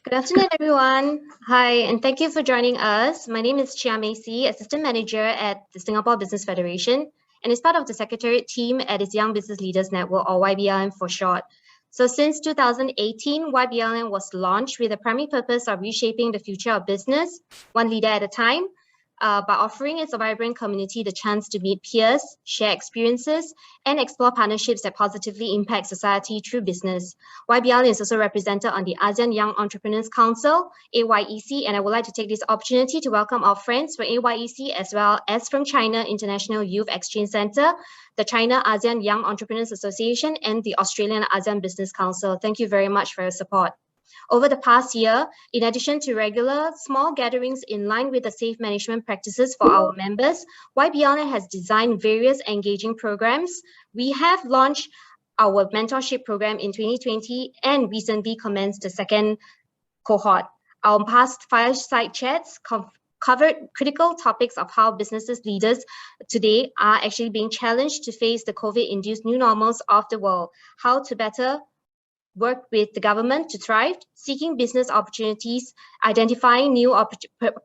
Good afternoon, everyone. Hi, and thank you for joining us. My name is Chia Macy, Assistant Manager at the Singapore Business Federation, and is part of the Secretariat team at its Young Business Leaders Network, or YBLN for short. So since 2018, YBLN was launched with the primary purpose of reshaping the future of business, one leader at a time, by offering its vibrant community the chance to meet peers, share experiences, and explore partnerships that positively impact society through business. YBLN is also represented on the ASEAN Young Entrepreneurs Council, AYEC, and I would like to take this opportunity to welcome our friends from AYEC as well as from China International Youth Exchange Center, the China ASEAN Young Entrepreneurs Association, and the Australian ASEAN Business Council. Thank you very much for your support. Over the past year, in addition to regular small gatherings in line with the safe management practices for our members, YBLN has designed various engaging programs. We have launched our mentorship program in 2020 and recently commenced the second cohort. Our past fireside chats covered critical topics of how businesses leaders today are actually being challenged to face the COVID-induced new normals of the world, how to better work with the government to thrive, seeking business opportunities, identifying new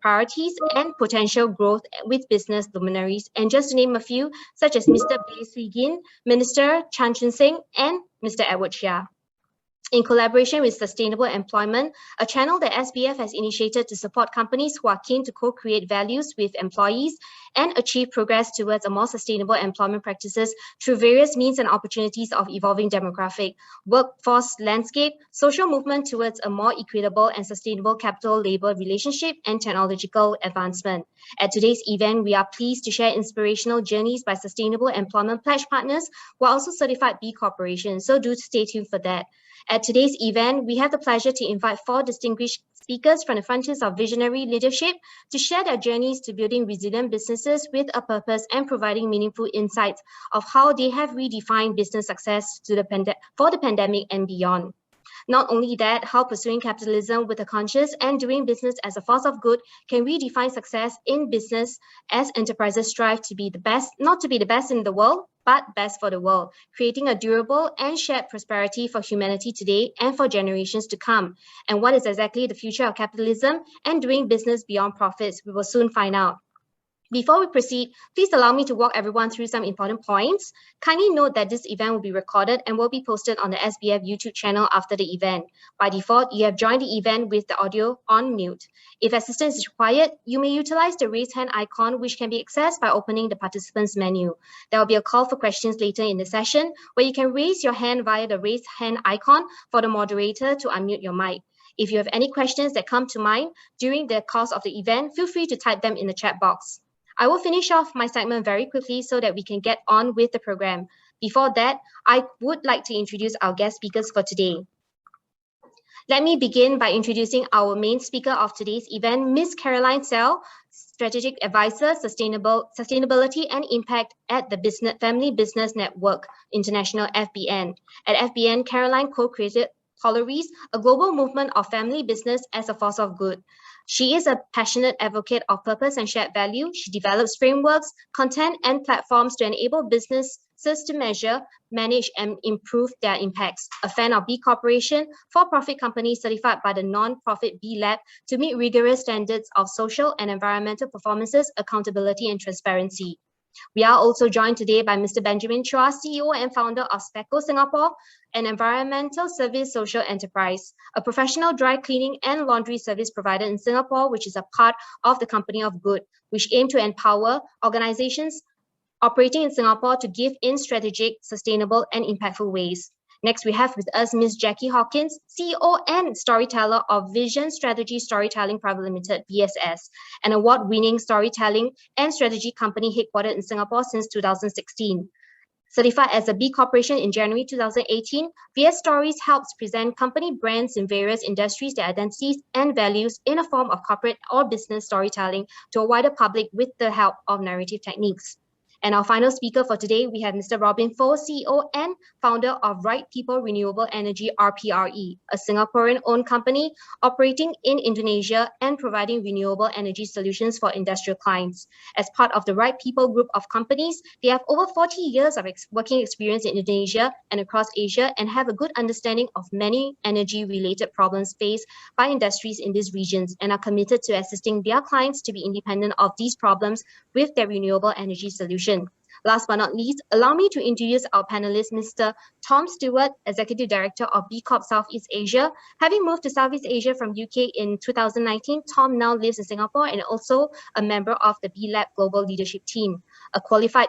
priorities and potential growth with business luminaries, and just to name a few, such as Mr. Bae Swee Gin, Minister Chan Chun Sing, and Mr. Edward Chia. In collaboration with Sustainable Employment, a channel that SBF has initiated to support companies who are keen to co-create values with employees and achieve progress towards a more sustainable employment practices through various means and opportunities of evolving demographic, workforce landscape, social movement towards a more equitable and sustainable capital-labor relationship, and technological advancement. At today's event, we are pleased to share inspirational journeys by Sustainable Employment Pledge partners who are also certified B Corporations, so do stay tuned for that. At today's event, we have the pleasure to invite 4 distinguished speakers from the frontiers of visionary leadership to share their journeys to building resilient businesses with a purpose and providing meaningful insights of how they have redefined business success for the pandemic and beyond. Not only that, how pursuing capitalism with a conscience and doing business as a force of good can redefine success in business as enterprises strive to be the best, not to be the best in the world, but best for the world, creating a durable and shared prosperity for humanity today and for generations to come. And what is exactly the future of capitalism and doing business beyond profits? We will soon find out. Before we proceed, please allow me to walk everyone through some important points. Kindly note that this event will be recorded and will be posted on the SBF YouTube channel after the event. By default, you have joined the event with the audio on mute. If assistance is required, you may utilize the raise hand icon, which can be accessed by opening the participants menu. There will be a call for questions later in the session, where you can raise your hand via the raise hand icon for the moderator to unmute your mic. If you have any questions that come to mind during the course of the event, feel free to type them in the chat box. I will finish off my segment very quickly so that we can get on with the program. Before that, I would like to introduce our guest speakers for today. Let me begin by introducing our main speaker of today's event, Ms. Caroline Sell, Strategic Advisor, Sustainability and Impact at the Family Business Network International, FBN. At FBN, Caroline co-created Polaris, a global movement of family business as a force of good. She is a passionate advocate of purpose and shared value. She develops frameworks, content, and platforms to enable businesses to measure, manage, and improve their impacts. A fan of B Corporation, for-profit companies certified by the non-profit B Lab to meet rigorous standards of social and environmental performances, accountability, and transparency. We are also joined today by Mr. Benjamin Chua, CEO and founder of Speco Singapore, an environmental service social enterprise, a professional dry cleaning and laundry service provider in Singapore, which is a part of the Company of Good, which aim to empower organizations operating in Singapore to give in strategic, sustainable, and impactful ways. Next, we have with us Ms. Jackie Hawkins, CEO and storyteller of Vision Strategy Storytelling Private Limited, VSS, an award-winning storytelling and strategy company headquartered in Singapore since 2016. Certified as a B Corporation in January 2018, VS Stories helps present company brands in various industries, their identities and values in a form of corporate or business storytelling to a wider public with the help of narrative techniques. And our final speaker for today, we have Mr. Robin Fo, CEO and founder of Right People Renewable Energy RPRE, a Singaporean-owned company operating in Indonesia and providing renewable energy solutions for industrial clients. As part of the Right People group of companies, they have over 40 years of working experience in Indonesia and across Asia and have a good understanding of many energy-related problems faced by industries in these regions and are committed to assisting their clients to be independent of these problems with their renewable energy solution. Last but not least, allow me to introduce our panelist, Mr. Tom Stewart, Executive Director of B Corp Southeast Asia. Having moved to Southeast Asia from UK in 2019, Tom now lives in Singapore and also a member of the B Lab Global Leadership Team. A qualified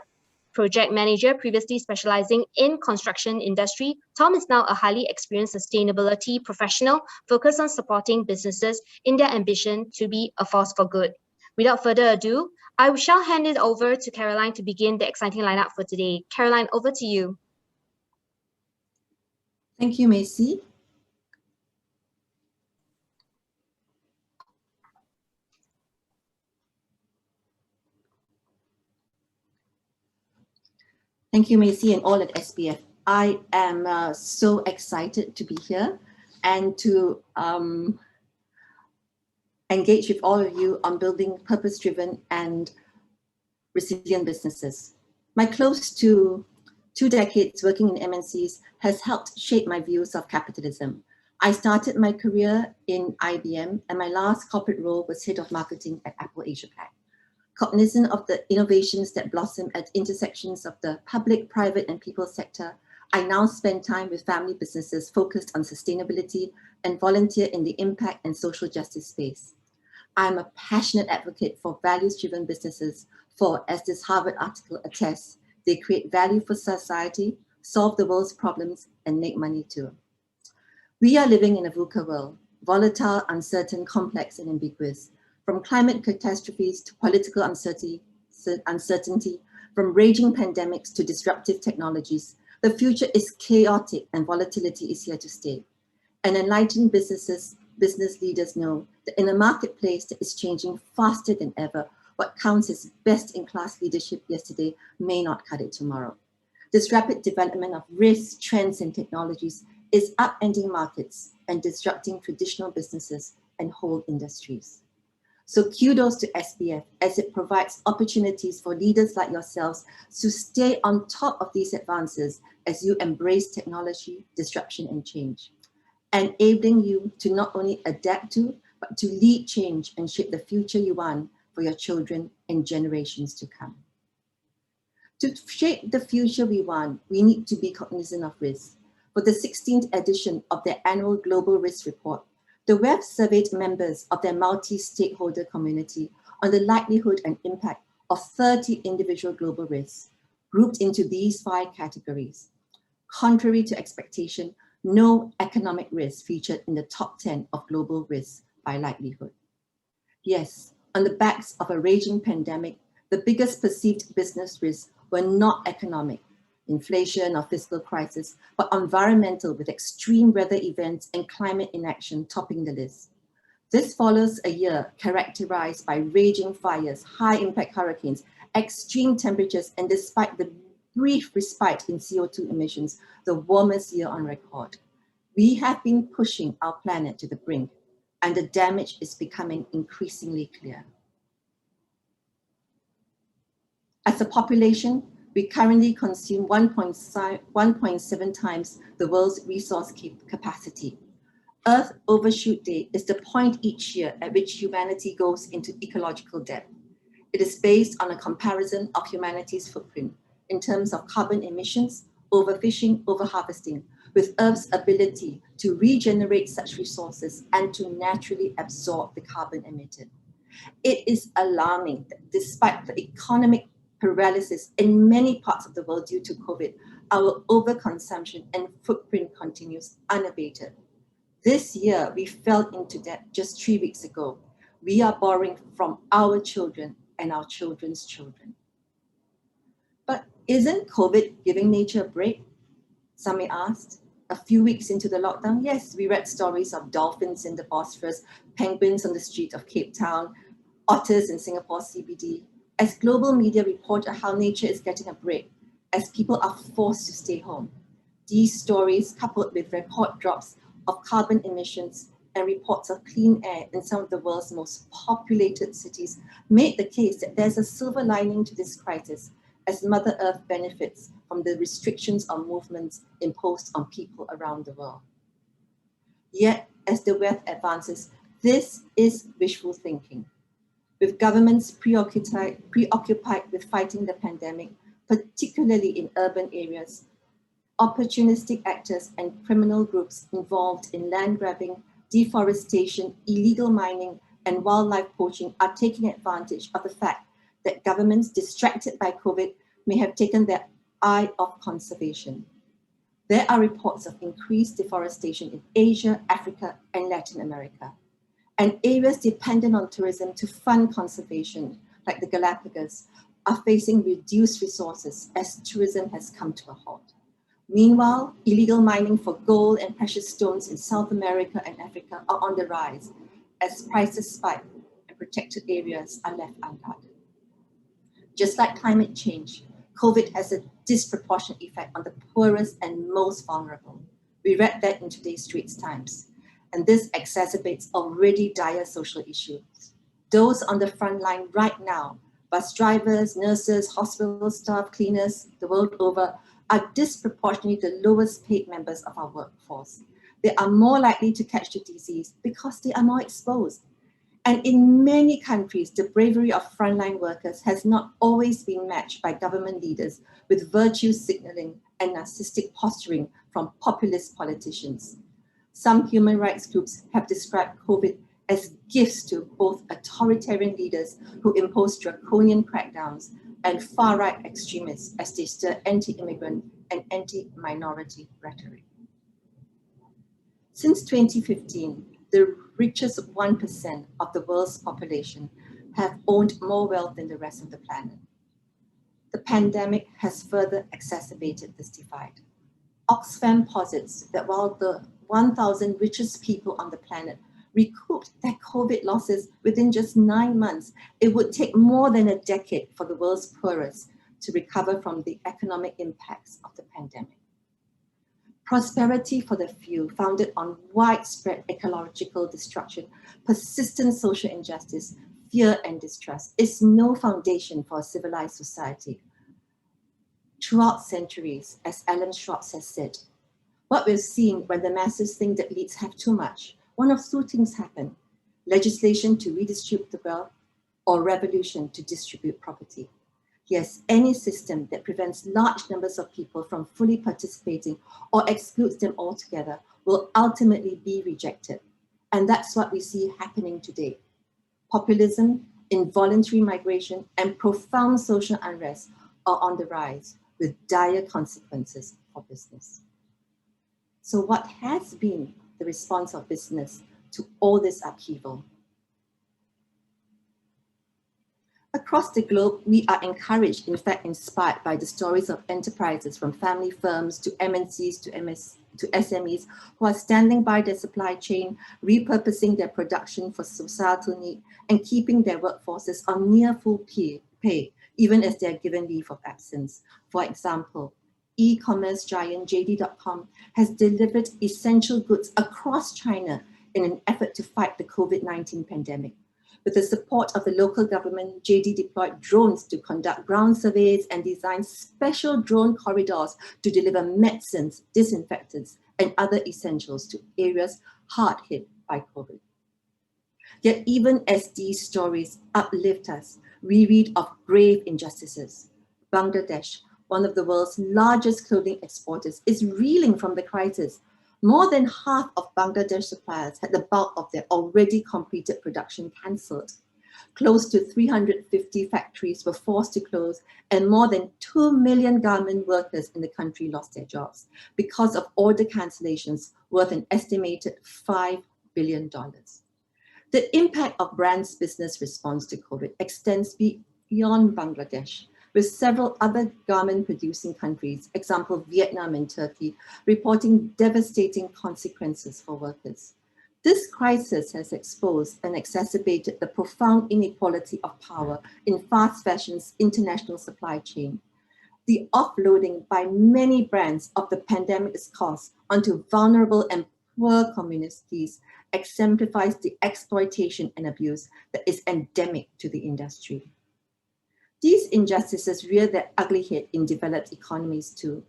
project manager previously specializing in construction industry, Tom is now a highly experienced sustainability professional focused on supporting businesses in their ambition to be a force for good. Without further ado, I shall hand it over to Caroline to begin the exciting lineup for today. Caroline, over to you. Thank you, Macy. Thank you, Macy, and all at SPF. I am so excited to be here and to engage with all of you on building purpose-driven and resilient businesses. My close to 2 decades working in MNCs has helped shape my views of capitalism. I started my career in IBM, and my last corporate role was head of marketing at Apple Asia Pac. Cognizant of the innovations that blossom at intersections of the public, private, and people sector, I now spend time with family businesses focused on sustainability and volunteer in the impact and social justice space. I'm a passionate advocate for values-driven businesses for, as this Harvard article attests, they create value for society, solve the world's problems, and make money too. We are living in a VUCA world, volatile, uncertain, complex, and ambiguous. From climate catastrophes to political uncertainty, from raging pandemics to disruptive technologies, the future is chaotic and volatility is here to stay. And enlightened business leaders know that in a marketplace that is changing faster than ever, what counts as best-in-class leadership yesterday may not cut it tomorrow. This rapid development of risks, trends, and technologies is upending markets and disrupting traditional businesses and whole industries. So kudos to SPF as it provides opportunities for leaders like yourselves to stay on top of these advances as you embrace technology, disruption, and change, enabling you to not only adapt to, but to lead change and shape the future you want for your children and generations to come. To shape the future we want, we need to be cognizant of risk. For the 16th edition of their annual Global Risk Report, the WEF surveyed members of their multi-stakeholder community on the likelihood and impact of 30 individual global risks, grouped into these 5 categories. Contrary to expectation, no economic risk featured in the top 10 of global risks by likelihood. Yes, on the backs of a raging pandemic, the biggest perceived business risks were not economic, inflation or fiscal crisis, but environmental with extreme weather events and climate inaction topping the list. This follows a year characterized by raging fires, high impact hurricanes, extreme temperatures, and despite the brief respite in CO2 emissions, the warmest year on record. We have been pushing our planet to the brink, and the damage is becoming increasingly clear. As a population, we currently consume 1.7 times the world's resource capacity. Earth Overshoot Day is the point each year at which humanity goes into ecological depth. It is based on a comparison of humanity's footprint in terms of carbon emissions, overfishing, overharvesting, with Earth's ability to regenerate such resources and to naturally absorb the carbon emitted. It is alarming that despite the economic paralysis in many parts of the world due to COVID, our overconsumption and footprint continues unabated. This year, we fell into debt just 3 weeks ago. We are borrowing from our children and our children's children. But isn't COVID giving nature a break? Some may ask. A few weeks into the lockdown, yes, we read stories of dolphins in the Bosphorus, penguins on the street of Cape Town, otters in Singapore CBD. as global media report how nature is getting a break, as people are forced to stay home. These stories, coupled with record drops of carbon emissions and reports of clean air in some of the world's most populated cities, made the case that there's a silver lining to this crisis, as Mother Earth benefits from the restrictions on movements imposed on people around the world. Yet, as the West advances, this is wishful thinking. With governments preoccupied with fighting the pandemic, particularly in urban areas, opportunistic actors and criminal groups involved in land grabbing, deforestation, illegal mining, and wildlife poaching are taking advantage of the fact that governments distracted by COVID may have taken their eye off conservation. There are reports of increased deforestation in Asia, Africa, and Latin America. And areas dependent on tourism to fund conservation, like the Galapagos, are facing reduced resources as tourism has come to a halt. Meanwhile, illegal mining for gold and precious stones in South America and Africa are on the rise as prices spike and protected areas are left unguarded. Just like climate change, COVID has a disproportionate effect on the poorest and most vulnerable. We read that in today's Straits Times. And this exacerbates already dire social issues. Those on the front line right now, bus drivers, nurses, hospital staff, cleaners, the world over, are disproportionately the lowest paid members of our workforce. They are more likely to catch the disease because they are more exposed. And in many countries, the bravery of frontline workers has not always been matched by government leaders with virtue signaling and narcissistic posturing from populist politicians. Some human rights groups have described COVID as gifts to both authoritarian leaders who impose draconian crackdowns and far-right extremists as they stir anti-immigrant and anti-minority rhetoric. Since 2015, the richest 1% of the world's population have owned more wealth than the rest of the planet. The pandemic has further exacerbated this divide. Oxfam posits that while the 1,000 richest people on the planet recouped their COVID losses within just 9 months, it would take more than a decade for the world's poorest to recover from the economic impacts of the pandemic. Prosperity for the few, founded on widespread ecological destruction, persistent social injustice, fear and distrust, is no foundation for a civilized society. Throughout centuries, as Alan Schwartz has said, what we've seen when the masses think that elites have too much, one of two things happen: legislation to redistribute the wealth or revolution to distribute property. Yes, any system that prevents large numbers of people from fully participating or excludes them altogether will ultimately be rejected. And that's what we see happening today. Populism, involuntary migration, and profound social unrest are on the rise, with dire consequences for business. So what has been the response of business to all this upheaval? Across the globe, we are encouraged, in fact inspired by the stories of enterprises from family firms to MNCs to SMEs who are standing by their supply chain, repurposing their production for societal need, and keeping their workforces on near full pay, even as they are given leave of absence. For example, e-commerce giant JD.com has delivered essential goods across China in an effort to fight the COVID-19 pandemic. With the support of the local government, JD deployed drones to conduct ground surveys and designed special drone corridors to deliver medicines, disinfectants, and other essentials to areas hard hit by COVID. Yet even as these stories uplift us, we read of grave injustices. Bangladesh, one of the world's largest clothing exporters, is reeling from the crisis. More than half of Bangladesh suppliers had the bulk of their already completed production cancelled. Close to 350 factories were forced to close, and more than 2 million garment workers in the country lost their jobs because of order cancellations worth an estimated $5 billion. The impact of brands' business response to COVID extends beyond Bangladesh, with several other garment-producing countries, example Vietnam and Turkey, reporting devastating consequences for workers. This crisis has exposed and exacerbated the profound inequality of power in fast fashion's international supply chain. The offloading by many brands of the pandemic's cost onto vulnerable and poor communities exemplifies the exploitation and abuse that is endemic to the industry. These injustices rear their ugly head in developed economies too.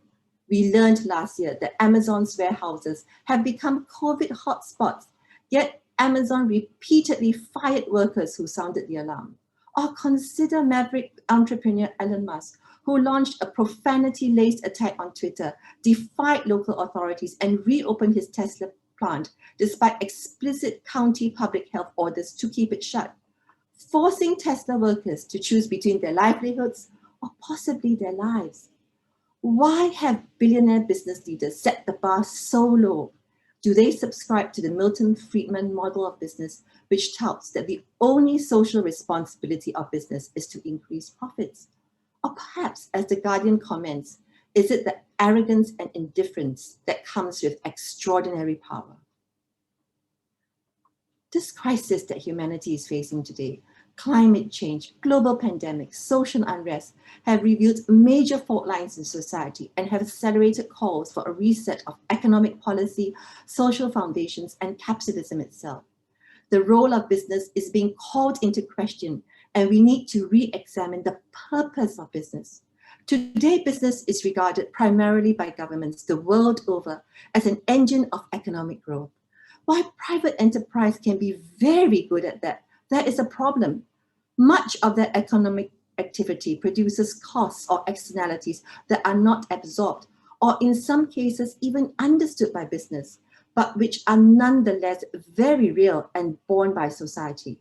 We learned last year that Amazon's warehouses have become COVID hotspots, yet Amazon repeatedly fired workers who sounded the alarm. Or consider maverick entrepreneur Elon Musk, who launched a profanity-laced attack on Twitter, defied local authorities, and reopened his Tesla plant despite explicit county public health orders to keep it shut, forcing Tesla workers to choose between their livelihoods or possibly their lives. Why have billionaire business leaders set the bar so low? Do they subscribe to the Milton Friedman model of business, which touts that the only social responsibility of business is to increase profits? Or perhaps, as The Guardian comments, is it the arrogance and indifference that comes with extraordinary power? This crisis that humanity is facing today, climate change, global pandemic, social unrest, have revealed major fault lines in society and have accelerated calls for a reset of economic policy, social foundations, and capitalism itself. The role of business is being called into question, and we need to re-examine the purpose of business. Today, business is regarded primarily by governments the world over as an engine of economic growth. While private enterprise can be very good at that, there is a problem. Much of their economic activity produces costs or externalities that are not absorbed, or in some cases even understood by business, but which are nonetheless very real and borne by society.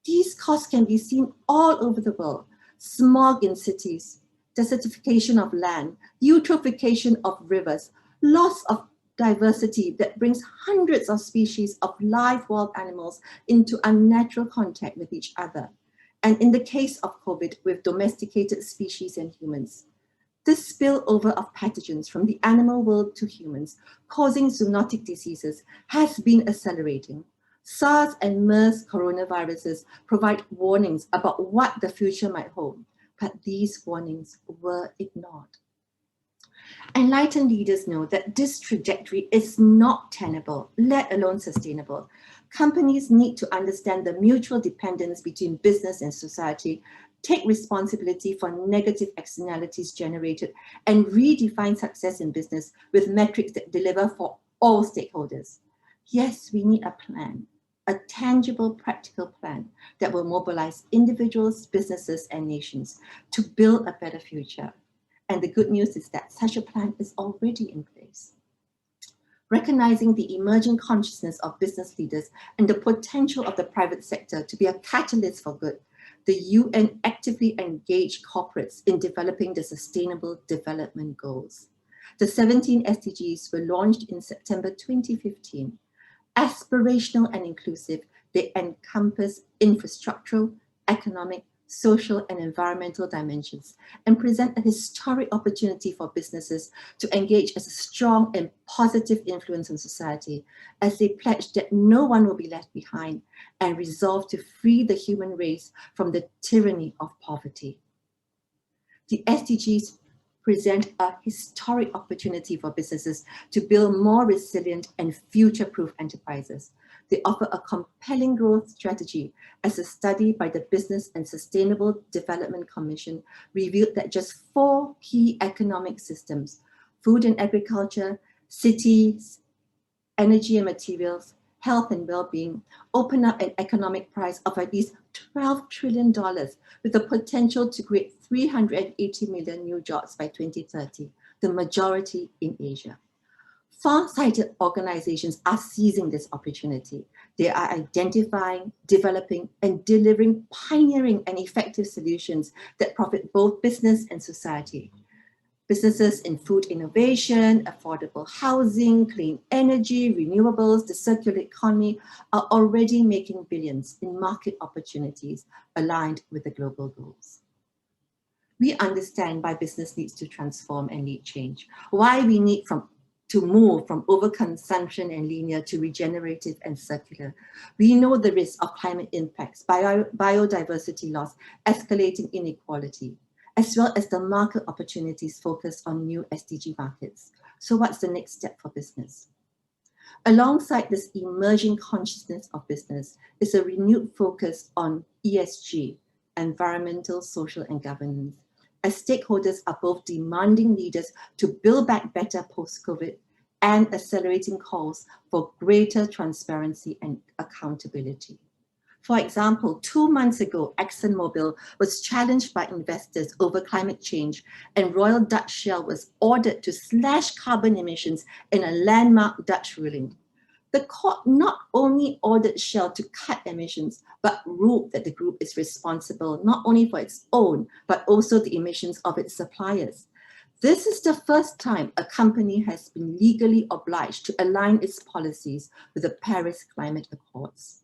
These costs can be seen all over the world: smog in cities, desertification of land, eutrophication of rivers, loss of diversity that brings hundreds of species of live wild animals into unnatural contact with each other, and in the case of COVID, with domesticated species and humans. This spillover of pathogens from the animal world to humans, causing zoonotic diseases, has been accelerating. SARS and MERS coronaviruses provide warnings about what the future might hold, but these warnings were ignored. Enlightened leaders know that this trajectory is not tenable, let alone sustainable. Companies need to understand the mutual dependence between business and society, take responsibility for negative externalities generated, and redefine success in business with metrics that deliver for all stakeholders. Yes, we need a plan, a tangible, practical plan that will mobilize individuals, businesses, and nations to build a better future. And the good news is that such a plan is already in place. Recognizing the emerging consciousness of business leaders and the potential of the private sector to be a catalyst for good, the UN actively engaged corporates in developing the Sustainable Development Goals. The 17 SDGs were launched in September 2015. Aspirational and inclusive, they encompass infrastructural, economic, social, and environmental dimensions and present a historic opportunity for businesses to engage as a strong and positive influence on society, as they pledge that no one will be left behind and resolve to free the human race from the tyranny of poverty. The SDGs present a historic opportunity for businesses to build more resilient and future-proof enterprises. They offer a compelling growth strategy, as a study by the Business and Sustainable Development Commission revealed that just 4 key economic systems, food and agriculture, cities, energy and materials, health and well-being, open up an economic prize of at least $12 trillion with the potential to create 380 million new jobs by 2030, the majority in Asia. Far-sighted organizations are seizing this opportunity. They are identifying, developing, and delivering pioneering and effective solutions that profit both business and society. Businesses in food innovation, affordable housing, clean energy, renewables, the circular economy are already making billions in market opportunities aligned with the global goals. We understand why business needs to transform and lead change, why we need to move from overconsumption and linear to regenerative and circular. We know the risk of climate impacts, biodiversity loss, escalating inequality, as well as the market opportunities focused on new SDG markets. So what's the next step for business? Alongside this emerging consciousness of business is a renewed focus on ESG, environmental, social, and governance, as stakeholders are both demanding leaders to build back better post-COVID and accelerating calls for greater transparency and accountability. For example, 2 months ago, ExxonMobil was challenged by investors over climate change, and Royal Dutch Shell was ordered to slash carbon emissions in a landmark Dutch ruling. The court not only ordered Shell to cut emissions, but ruled that the group is responsible not only for its own, but also the emissions of its suppliers. This is the first time a company has been legally obliged to align its policies with the Paris Climate Accords.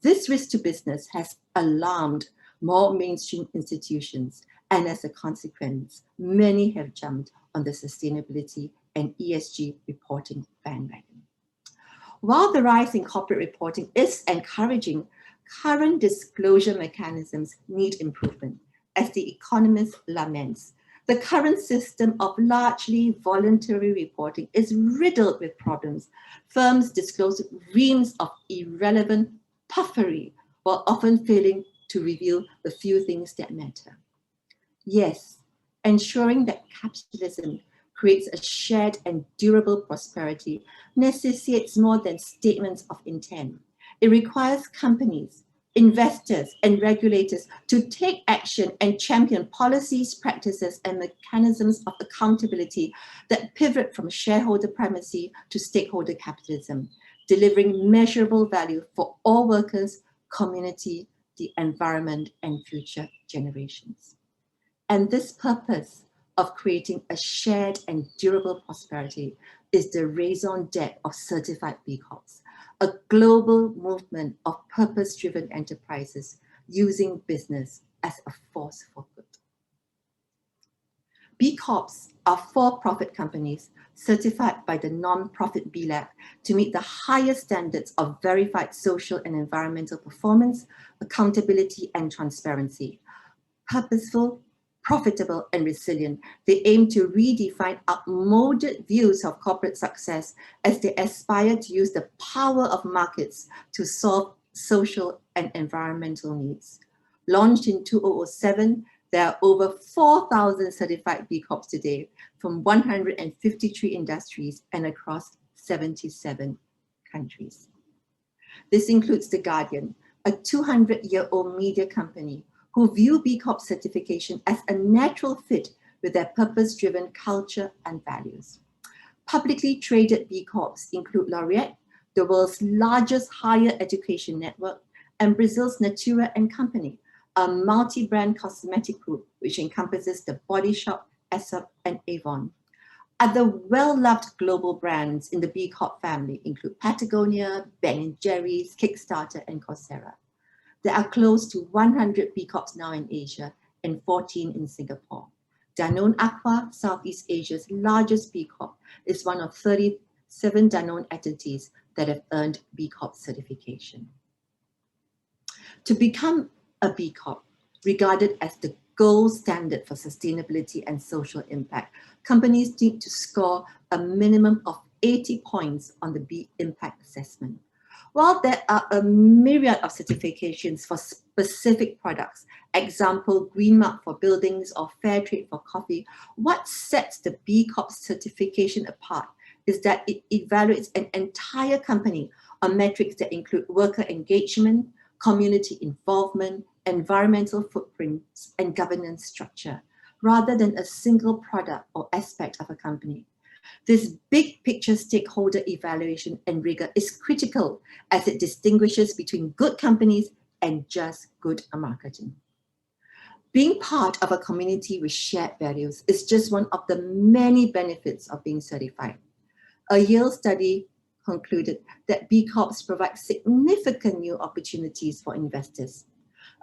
This risk to business has alarmed more mainstream institutions, and as a consequence, many have jumped on the sustainability and ESG reporting bandwagon. While the rise in corporate reporting is encouraging, current disclosure mechanisms need improvement. As The Economist laments, the current system of largely voluntary reporting is riddled with problems. Firms disclose reams of irrelevant puffery while often failing to reveal the few things that matter. Yes, ensuring that capitalism creates a shared and durable prosperity necessitates more than statements of intent. It requires companies, investors, and regulators to take action and champion policies, practices, and mechanisms of accountability that pivot from shareholder primacy to stakeholder capitalism, delivering measurable value for all workers, community, the environment, and future generations. And this purpose of creating a shared and durable prosperity is the raison d'etre of certified B Corps, a global movement of purpose-driven enterprises using business as a force for good. B Corps are for-profit companies certified by the non-profit B Lab to meet the highest standards of verified social and environmental performance, accountability, and transparency. Purposeful, profitable, and resilient, they aim to redefine outmoded views of corporate success as they aspire to use the power of markets to solve social and environmental needs. Launched in 2007, there are over 4,000 certified B Corps today from 153 industries and across 77 countries. This includes The Guardian, a 200-year-old media company who view B Corp certification as a natural fit with their purpose-driven culture and values. Publicly traded B Corps include Laureate, the world's largest higher education network, and Brazil's Natura & Company, a multi-brand cosmetic group which encompasses The Body Shop, Aesop, and Avon. Other well-loved global brands in the B Corp family include Patagonia, Ben & Jerry's, Kickstarter, and Coursera. There are close to 100 B Corps now in Asia and 14 in Singapore. Danone Aqua, Southeast Asia's largest B Corp, is one of 37 Danone entities that have earned B Corp certification. To become a B Corp, regarded as the gold standard for sustainability and social impact, companies need to score a minimum of 80 points on the B Impact Assessment. While there are a myriad of certifications for specific products, example, Green Mark for buildings or Fair Trade for coffee, what sets the B Corp certification apart is that it evaluates an entire company on metrics that include worker engagement, community involvement, environmental footprints, and governance structure, rather than a single product or aspect of a company. This big picture stakeholder evaluation and rigor is critical as it distinguishes between good companies and just good marketing. Being part of a community with shared values is just one of the many benefits of being certified. A Yale study concluded that B Corps provide significant new opportunities for investors.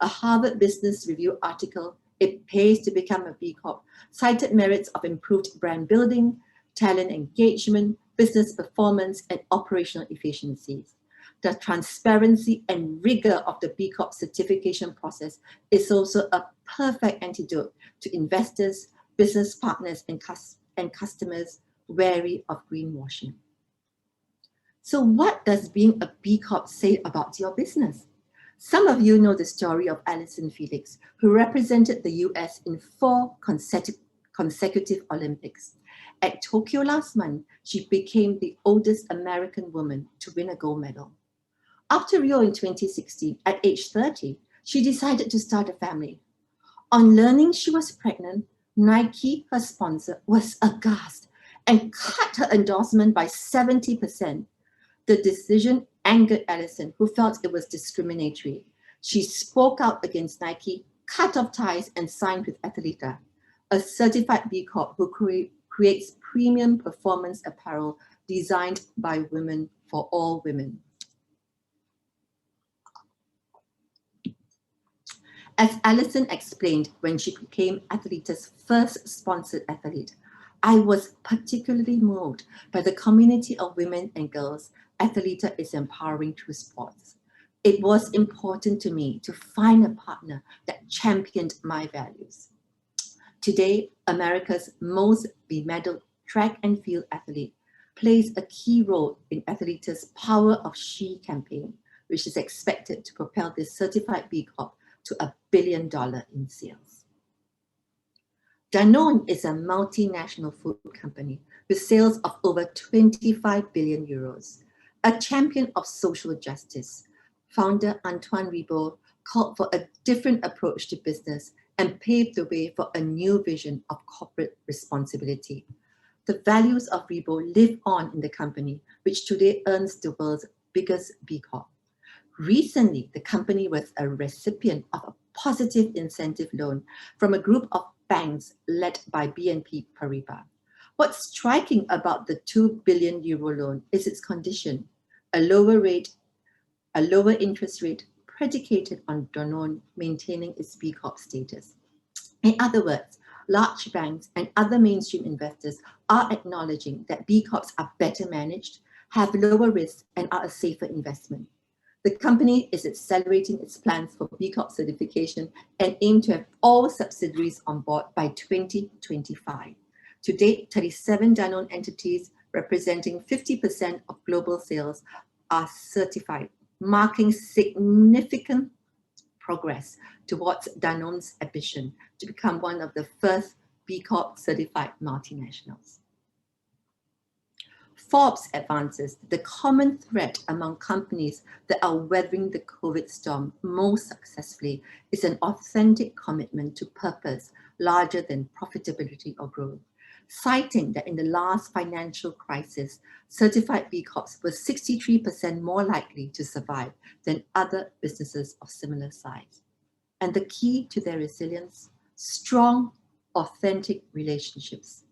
A Harvard Business Review article, "It Pays to Become a B Corp," cited merits of improved brand building, talent engagement, business performance, and operational efficiencies. The transparency and rigor of the B Corp certification process is also a perfect antidote to investors, business partners, and customers wary of greenwashing. So what does being a B Corp say about your business? Some of you know the story of Allyson Felix, who represented the US in 4 consecutive Olympics. At Tokyo last month, she became the oldest American woman to win a gold medal. After Rio in 2016, at age 30, she decided to start a family. On learning she was pregnant, Nike, her sponsor, was aghast and cut her endorsement by 70%. The decision angered Allyson, who felt it was discriminatory. She spoke out against Nike, cut off ties, and signed with Athleta, a certified B Corp who creates premium performance apparel designed by women for all women. As Allyson explained when she became Athleta's first sponsored athlete, I was particularly moved by the community of women and girls Athleta is empowering through sports. It was important to me to find a partner that championed my values. Today, America's most bemedaled track and field athlete plays a key role in Athleta's Power of She campaign, which is expected to propel this certified B Corp to $1 billion in sales. Danone is a multinational food company with sales of over 25 billion euros. A champion of social justice, founder Antoine Ribaud called for a different approach to business and paved the way for a new vision of corporate responsibility. The values of Ribaud live on in the company, which today earns the world's biggest B Corp. Recently, the company was a recipient of a positive incentive loan from a group of banks led by BNP Paribas. What's striking about the 2 billion euro loan is its condition, a lower interest rate predicated on Danone maintaining its B Corp status. In other words, large banks and other mainstream investors are acknowledging that B Corps are better managed, have lower risk, and are a safer investment. The company is accelerating its plans for B Corp certification and aim to have all subsidiaries on board by 2025. To date, 37 Danone entities representing 50% of global sales are certified, marking significant progress towards Danone's ambition to become one of the first B Corp certified multinationals. Forbes advances the common thread among companies that are weathering the COVID storm most successfully is an authentic commitment to purpose larger than profitability or growth, citing that in the last financial crisis, certified B Corps were 63% more likely to survive than other businesses of similar size. And the key to their resilience, strong, authentic relationships.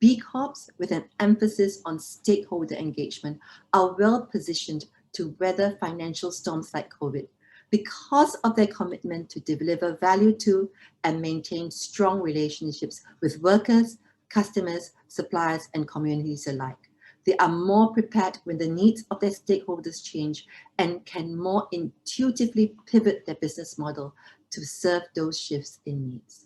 B Corps, with an emphasis on stakeholder engagement, are well positioned to weather financial storms like COVID because of their commitment to deliver value to and maintain strong relationships with workers, customers, suppliers, and communities alike. They are more prepared when the needs of their stakeholders change and can more intuitively pivot their business model to serve those shifts in needs.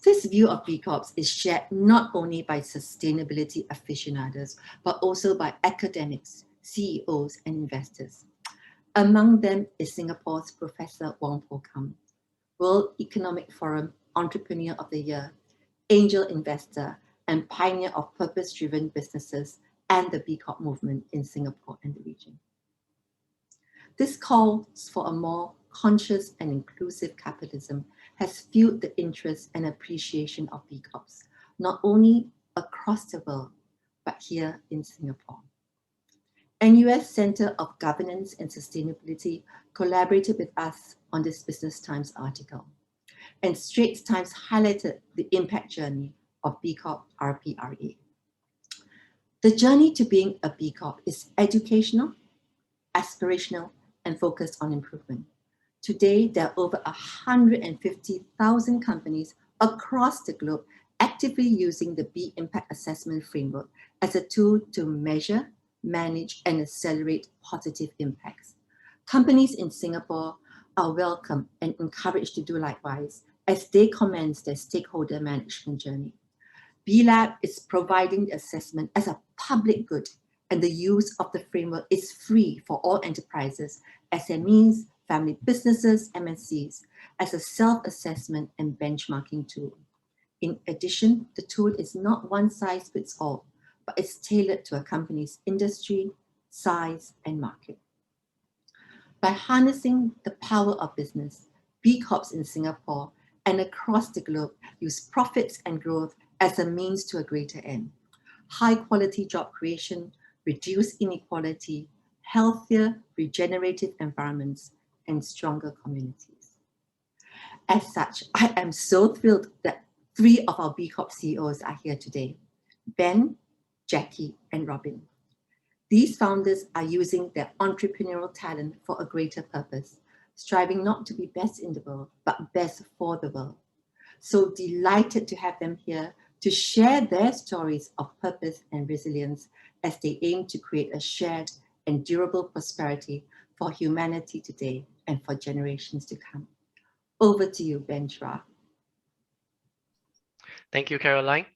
This view of B Corps is shared not only by sustainability aficionados, but also by academics, CEOs, and investors. Among them is Singapore's Professor Wong Po Kam, World Economic Forum Entrepreneur of the Year, angel investor, and pioneer of purpose-driven businesses and the B Corp movement in Singapore and the region. This calls for a more conscious and inclusive capitalism has fueled the interest and appreciation of B Corps, not only across the world, but here in Singapore. NUS Center of Governance and Sustainability collaborated with us on this Business Times article, and Straits Times highlighted the impact journey of B Corp RPRA. The journey to being a B Corp is educational, aspirational, and focused on improvement. Today, there are over 150,000 companies across the globe actively using the B Impact Assessment Framework as a tool to measure, manage, and accelerate positive impacts. Companies in Singapore are welcome and encouraged to do likewise as they commence their stakeholder management journey. B-Lab is providing the assessment as a public good, and the use of the framework is free for all enterprises, SMEs, family businesses, MNCs, as a self-assessment and benchmarking tool. In addition, the tool is not one size fits all, but it's tailored to a company's industry, size, and market. By harnessing the power of business, B Corps in Singapore and across the globe use profits and growth as a means to a greater end. High quality job creation, reduced inequality, healthier, regenerative environments, and stronger communities. As such, I am so thrilled that 3 of our B Corp CEOs are here today: Ben, Jackie, and Robin. These founders are using their entrepreneurial talent for a greater purpose, striving not to be best in the world, but best for the world. So delighted to have them here to share their stories of purpose and resilience as they aim to create a shared and durable prosperity for humanity today and for generations to come. Over to you, Ben Shra. Thank you, Caroline.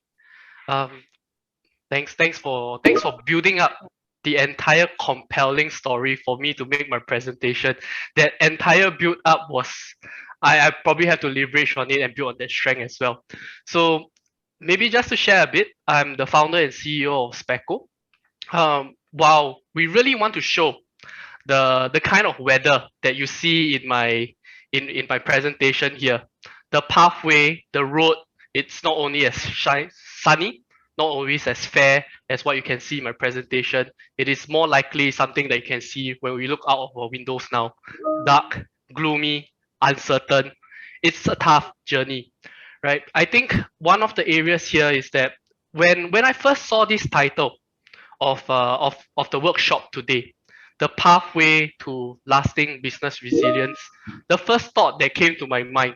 Thanks for building up the entire compelling story for me to make my presentation. That entire build up was, I probably have to leverage on it and build on that strength as well. So maybe just to share a bit, I'm the founder and CEO of Speco. While we really want to show the kind of weather that you see in my presentation here, the pathway, the road, it's not only as sunny, not always as fair as what you can see in my presentation. It is more likely something that you can see when we look out of our windows now. Dark, gloomy, uncertain. It's a tough journey, right? I think one of the areas here is that when I first saw this title of the workshop today, the pathway to lasting business resilience, the first thought that came to my mind,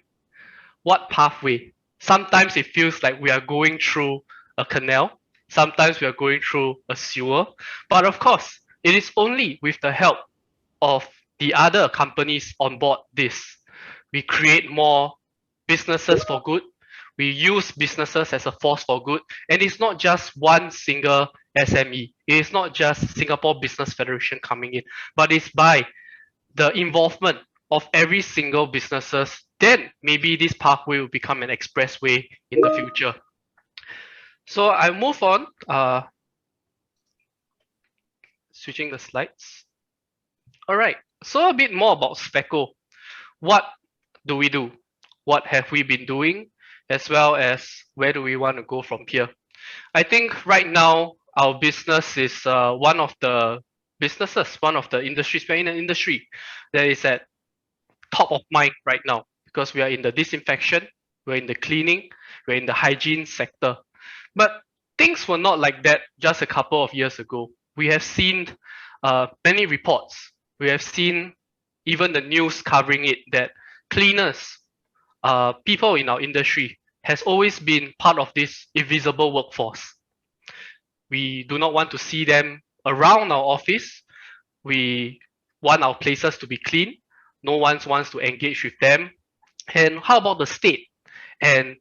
what pathway? Sometimes it feels like we are going through a canal. Sometimes we are going through a sewer. But of course, it is only with the help of the other companies on board this. We create more businesses for good. We use businesses as a force for good. And it's not just one single SME. It is not just Singapore Business Federation coming in, but it's by the involvement of every single businesses. Then maybe this pathway will become an expressway in the future. So I move on, switching the slides. All right, so a bit more about Speco. What do we do? What have we been doing? As well as where do we want to go from here? I think right now our business is one of the businesses, one of the industries, we're in an industry that is at top of mind right now because we are in the disinfection, we're in the cleaning, we're in the hygiene sector. But things were not like that just a couple of years ago. We have seen many reports. We have seen even the news covering it that cleaners, people in our industry has always been part of this invisible workforce. We do not want to see them around our office. We want our places to be clean. No one wants to engage with them. And how about the state and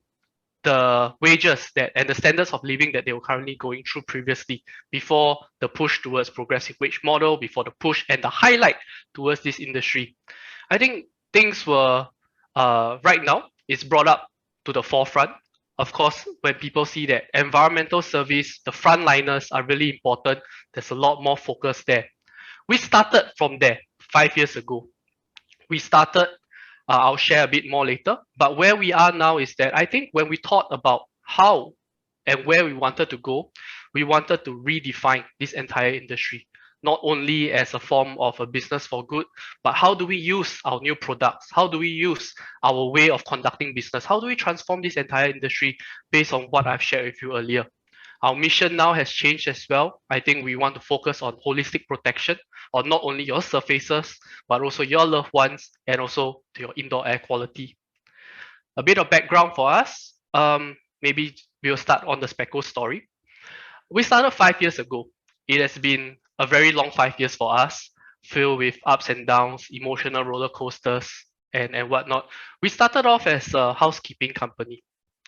the wages that and the standards of living that they were currently going through previously before the push towards progressive wage model, before the push and the highlight towards this industry? I think things were right now it's brought up to the forefront. Of course, when people see that environmental service, the frontliners are really important, there's a lot more focus there. We started from there 5 years ago. We started, I'll share a bit more later, but where we are now is that I think when we thought about how and where we wanted to go, we wanted to redefine this entire industry, not only as a form of a business for good, but how do we use our new products? How do we use our way of conducting business? How do we transform this entire industry based on what I've shared with you earlier? Our mission now has changed as well. I think we want to focus on holistic protection on not only your surfaces, but also your loved ones and also to your indoor air quality. A bit of background for us. Maybe we will start on the Speckle story. We started 5 years ago. It has been a very long 5 years for us, filled with ups and downs, emotional roller coasters, and whatnot. We started off as a housekeeping company,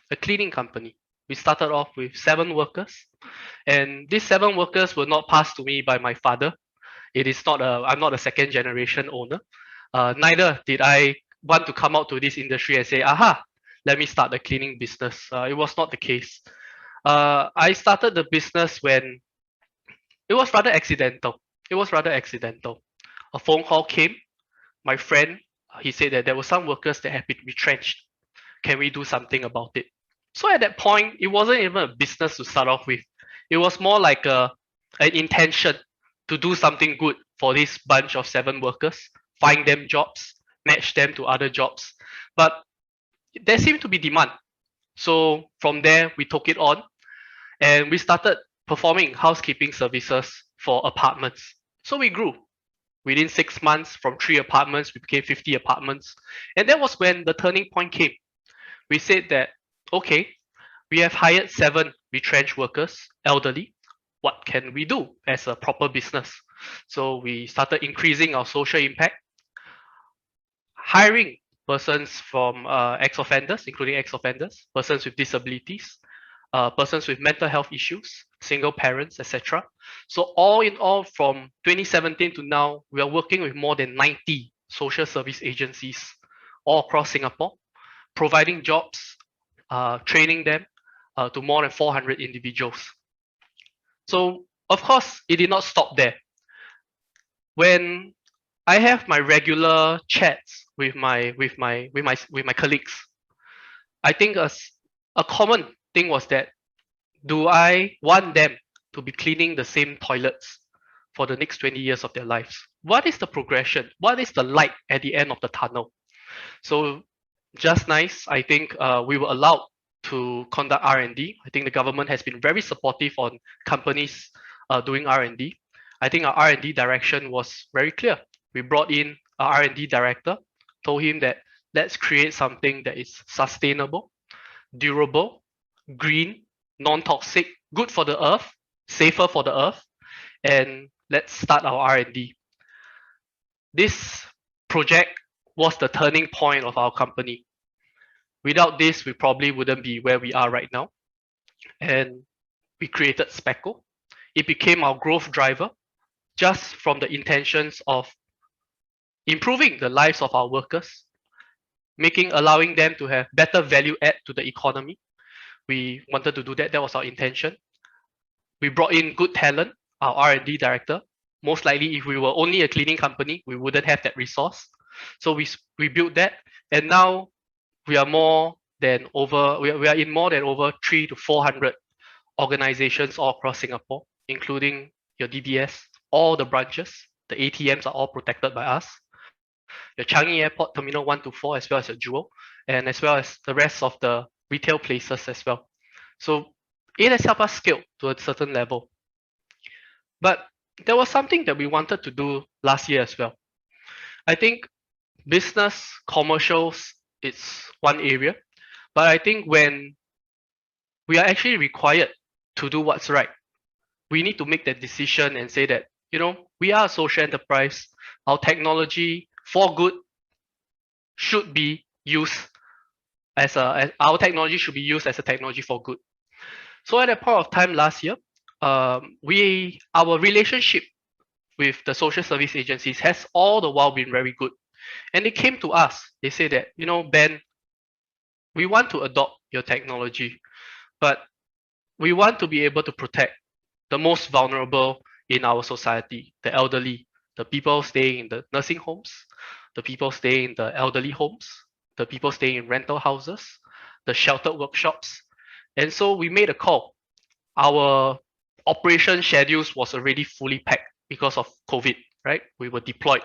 a cleaning company. We started off with 7 workers, and these 7 workers were not passed to me by my father. It is not a, I'm not a second generation owner. Neither did I want to come out to this industry and say, aha, let me start a cleaning business. It was not the case. I started the business when it was rather accidental. It was rather accidental. A phone call came. My friend, he said that there were some workers that had been retrenched. Can we do something about it? So at that point, it wasn't even a business to start off with. It was more like an intention to do something good for this bunch of 7 workers, find them jobs, match them to other jobs. But there seemed to be demand. So from there, we took it on and we started performing housekeeping services for apartments. So we grew. Within 6 months, from 3 apartments, we became 50 apartments. And that was when the turning point came. We said that, okay, we have hired 7 retrenched workers, elderly. What can we do as a proper business? So we started increasing our social impact, hiring persons from ex-offenders, including ex-offenders, persons with disabilities, persons with mental health issues, single parents, etc. So all in all, from 2017 to now, we are working with more than 90 social service agencies all across Singapore, providing jobs, training them to more than 400 individuals. So of course, it did not stop there. When I have my regular chats with my colleagues, I think a common thing was that, do I want them to be cleaning the same toilets for the next 20 years of their lives? What is the progression? What is the light at the end of the tunnel? So just nice, I think we were allowed to conduct R&D. I think the government has been very supportive on companies doing R&D. I think our R&D direction was very clear. We brought in our R&D director, told him that let's create something that is sustainable, durable, green, non-toxic, good for the earth, safer for the earth, and let's start our R&D. This project was the turning point of our company. Without this, we probably wouldn't be where we are right now. And we created Speckle. It became our growth driver just from the intentions of improving the lives of our workers, allowing them to have better value add to the economy. We wanted to do that. That was our intention. We brought in good talent, our R&D director. Most likely, if we were only a cleaning company, we wouldn't have that resource. So we built that, and now we are more than over. We are in more than over 300 to 400 organizations all across Singapore, including your DBS, all the branches. The ATMs are all protected by us. Your Changi Airport Terminal 1 to 4, as well as your Jewel, and as well as the rest of the retail places as well. So it has helped us scale to a certain level. But there was something that we wanted to do last year as well. I think business, commercials, it's one area. But I think when we are actually required to do what's right, we need to make that decision and say that, we are a social enterprise. Our technology for good should be used our technology should be used as a technology for good. So at that point of time last year, our relationship with the social service agencies has all the while been very good. And they came to us. They say that, Ben, we want to adopt your technology, but we want to be able to protect the most vulnerable in our society, the elderly, the people staying in the nursing homes, the people staying in the elderly homes, the people staying in rental houses, the sheltered workshops. And so we made a call. Our operation schedules was already fully packed because of COVID, right? We were deployed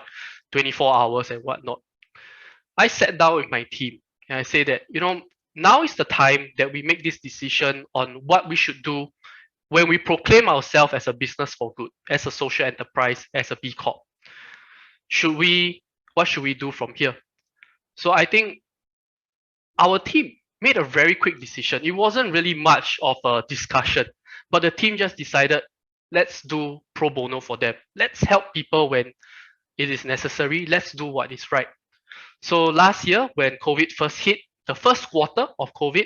24 hours and whatnot. I sat down with my team and I say that, now is the time that we make this decision on what we should do when we proclaim ourselves as a business for good, as a social enterprise, as a B Corp. What should we do from here? So I think our team made a very quick decision. It wasn't really much of a discussion, but the team just decided, let's do pro bono for them. Let's help people when it is necessary. Let's do what is right. So last year, when COVID first hit, the first quarter of COVID,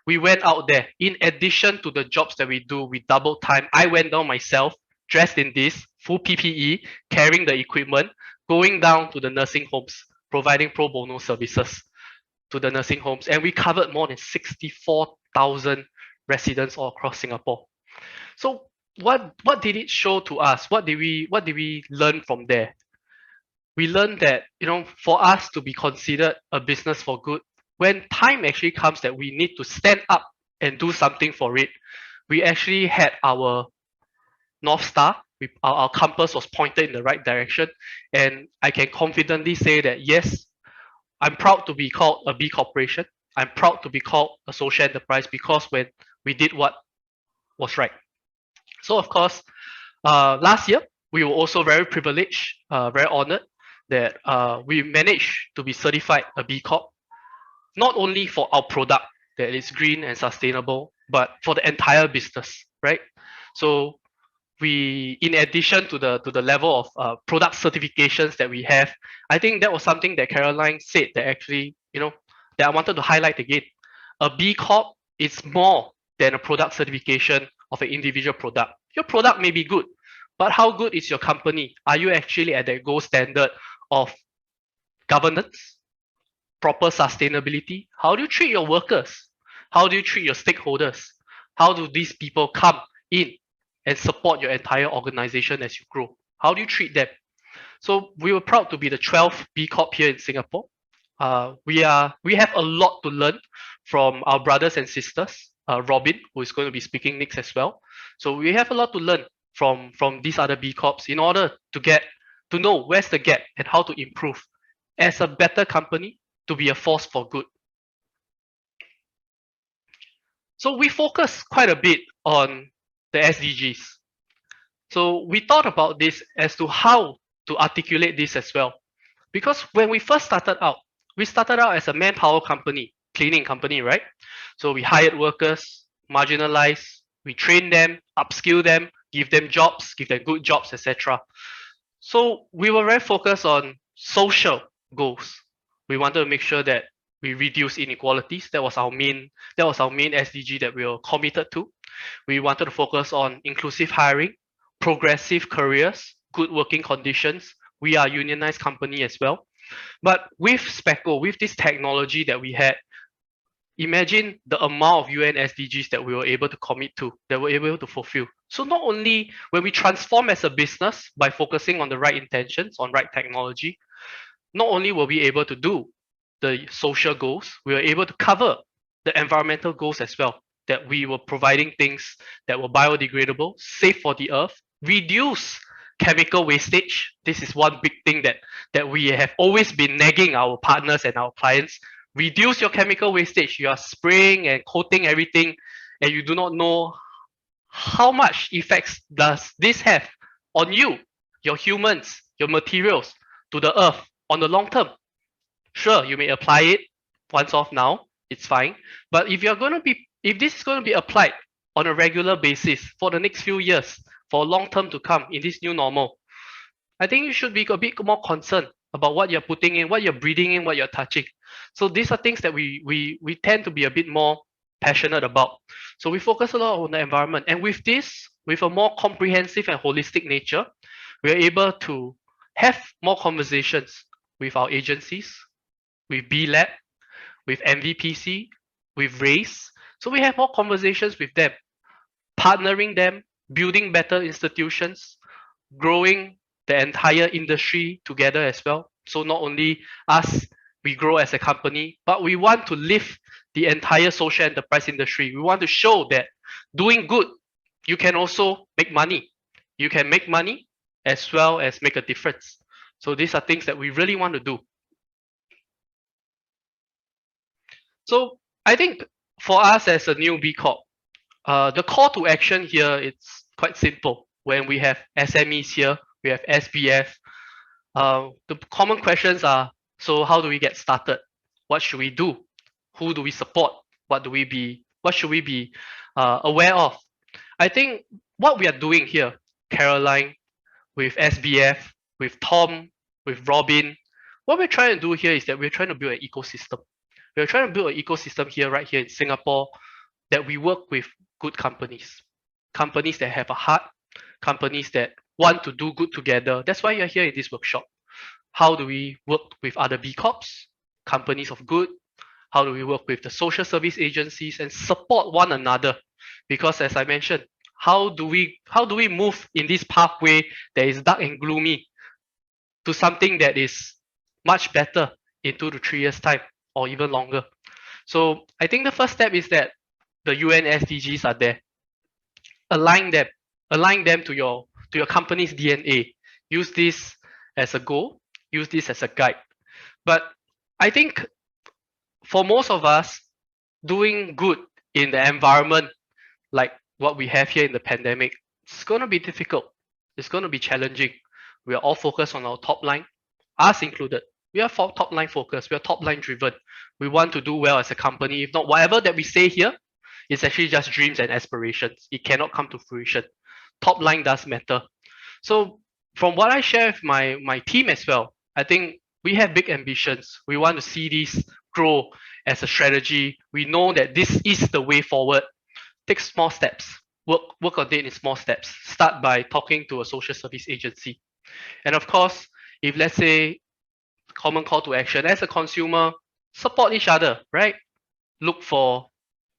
we went out there. In addition to the jobs that we do, we doubled time. I went down myself, dressed in this, full PPE, carrying the equipment, going down to the nursing homes, providing pro bono services to the nursing homes. And we covered more than 64,000 residents all across Singapore. So what did it show to us? What did we learn from there? We learned that, for us to be considered a business for good, when time actually comes that we need to stand up and do something for it, we actually had our North Star, our compass was pointed in the right direction. And I can confidently say that, yes, I'm proud to be called a B corporation. I'm proud to be called a social enterprise because when we did what was right. So of course, last year, we were also very privileged, very honored that we managed to be certified a B Corp, not only for our product that is green and sustainable, but for the entire business, right? So we, in addition to the level of product certifications that we have, I think that was something that Caroline said that actually, that I wanted to highlight again. A B Corp is more than a product certification of an individual product. Your product may be good, but how good is your company? Are you actually at that gold standard of governance, proper sustainability? How do you treat your workers? How do you treat your stakeholders? How do these people come in and support your entire organization as you grow? How do you treat them? So we were proud to be the 12th B Corp here in Singapore. We have a lot to learn from our brothers and sisters. Robin, who is going to be speaking next as well. So we have a lot to learn from these other B Corps in order to know where's the gap and how to improve as a better company, to be a force for good. So we focus quite a bit on the SDGs. So we thought about this as to how to articulate this as well. Because when we first started out, we started out as a manpower company, cleaning company, right? So we hired workers, marginalized, we train them, upskill them, give them jobs, give them good jobs, etc. So we were very focused on social goals. We wanted to make sure that we reduce inequalities. That was our main SDG that we were committed to. We wanted to focus on inclusive hiring, progressive careers, good working conditions. We are a unionized company as well. But with Speckle, with this technology that we had, imagine the amount of UN SDGs that we were able to commit to, that we're able to fulfill. So not only when we transform as a business by focusing on the right intentions, on right technology, not only were we able to do the social goals, we were able to cover the environmental goals as well, that we were providing things that were biodegradable, safe for the earth, reduce chemical wastage. This is one big thing that we have always been nagging our partners and our clients. Reduce your chemical wastage. You are spraying and coating everything, and you do not know how much effects does this have on you, your humans, your materials, to the earth on the long term. Sure, you may apply it once off now, it's fine. But if this is going to be applied on a regular basis for the next few years, for long term to come in this new normal, I think you should be a bit more concerned about what you're putting in, what you're breathing in, what you're touching. So these are things that we tend to be a bit more passionate about. So we focus a lot on the environment. And with this, with a more comprehensive and holistic nature, we're able to have more conversations with our agencies, with B-Lab, with MVPC, with RACE. So we have more conversations with them, partnering them, building better institutions, growing the entire industry together as well. So not only us, we grow as a company, but we want to lift the entire social enterprise industry. We want to show that doing good, you can also make money. You can make money as well as make a difference. So these are things that we really want to do. So I think for us as a new B Corp, the call to action here, it's quite simple. When we have SMEs here, we have SBF. The common questions are, so how do we get started? What should we do? Who do we support? What should we be aware of? I think what we are doing here, Caroline, with SBF, with Tom, with Robin, what we're trying to do here is that we're trying to build an ecosystem. We're trying to build an ecosystem here, right here in Singapore, that we work with good companies. Companies that have a heart, companies that want to do good together. That's why you're here in this workshop. How do we work with other B Corps, companies of good? How do we work with the social service agencies and support one another? Because as I mentioned, how do we move in this pathway that is dark and gloomy to something that is much better in 2 to 3 years time or even longer? So I think the first step is that the UN SDGs are there. Align them to your company's DNA. Use this as a goal, use this as a guide. But I think for most of us, doing good in the environment like what we have here in the pandemic, it's going to be difficult. It's going to be challenging. We are all focused on our top line, us included. We are top line focused. We are top line driven. We want to do well as a company. If not, whatever that we say here, it's actually just dreams and aspirations. It cannot come to fruition. Top line does matter. So from what I share with my team as well, I think we have big ambitions. We want to see this grow as a strategy. We know that this is the way forward. Take small steps. Work on it in small steps. Start by talking to a social service agency. And of course, if let's say common call to action, as a consumer, support each other, right? Look for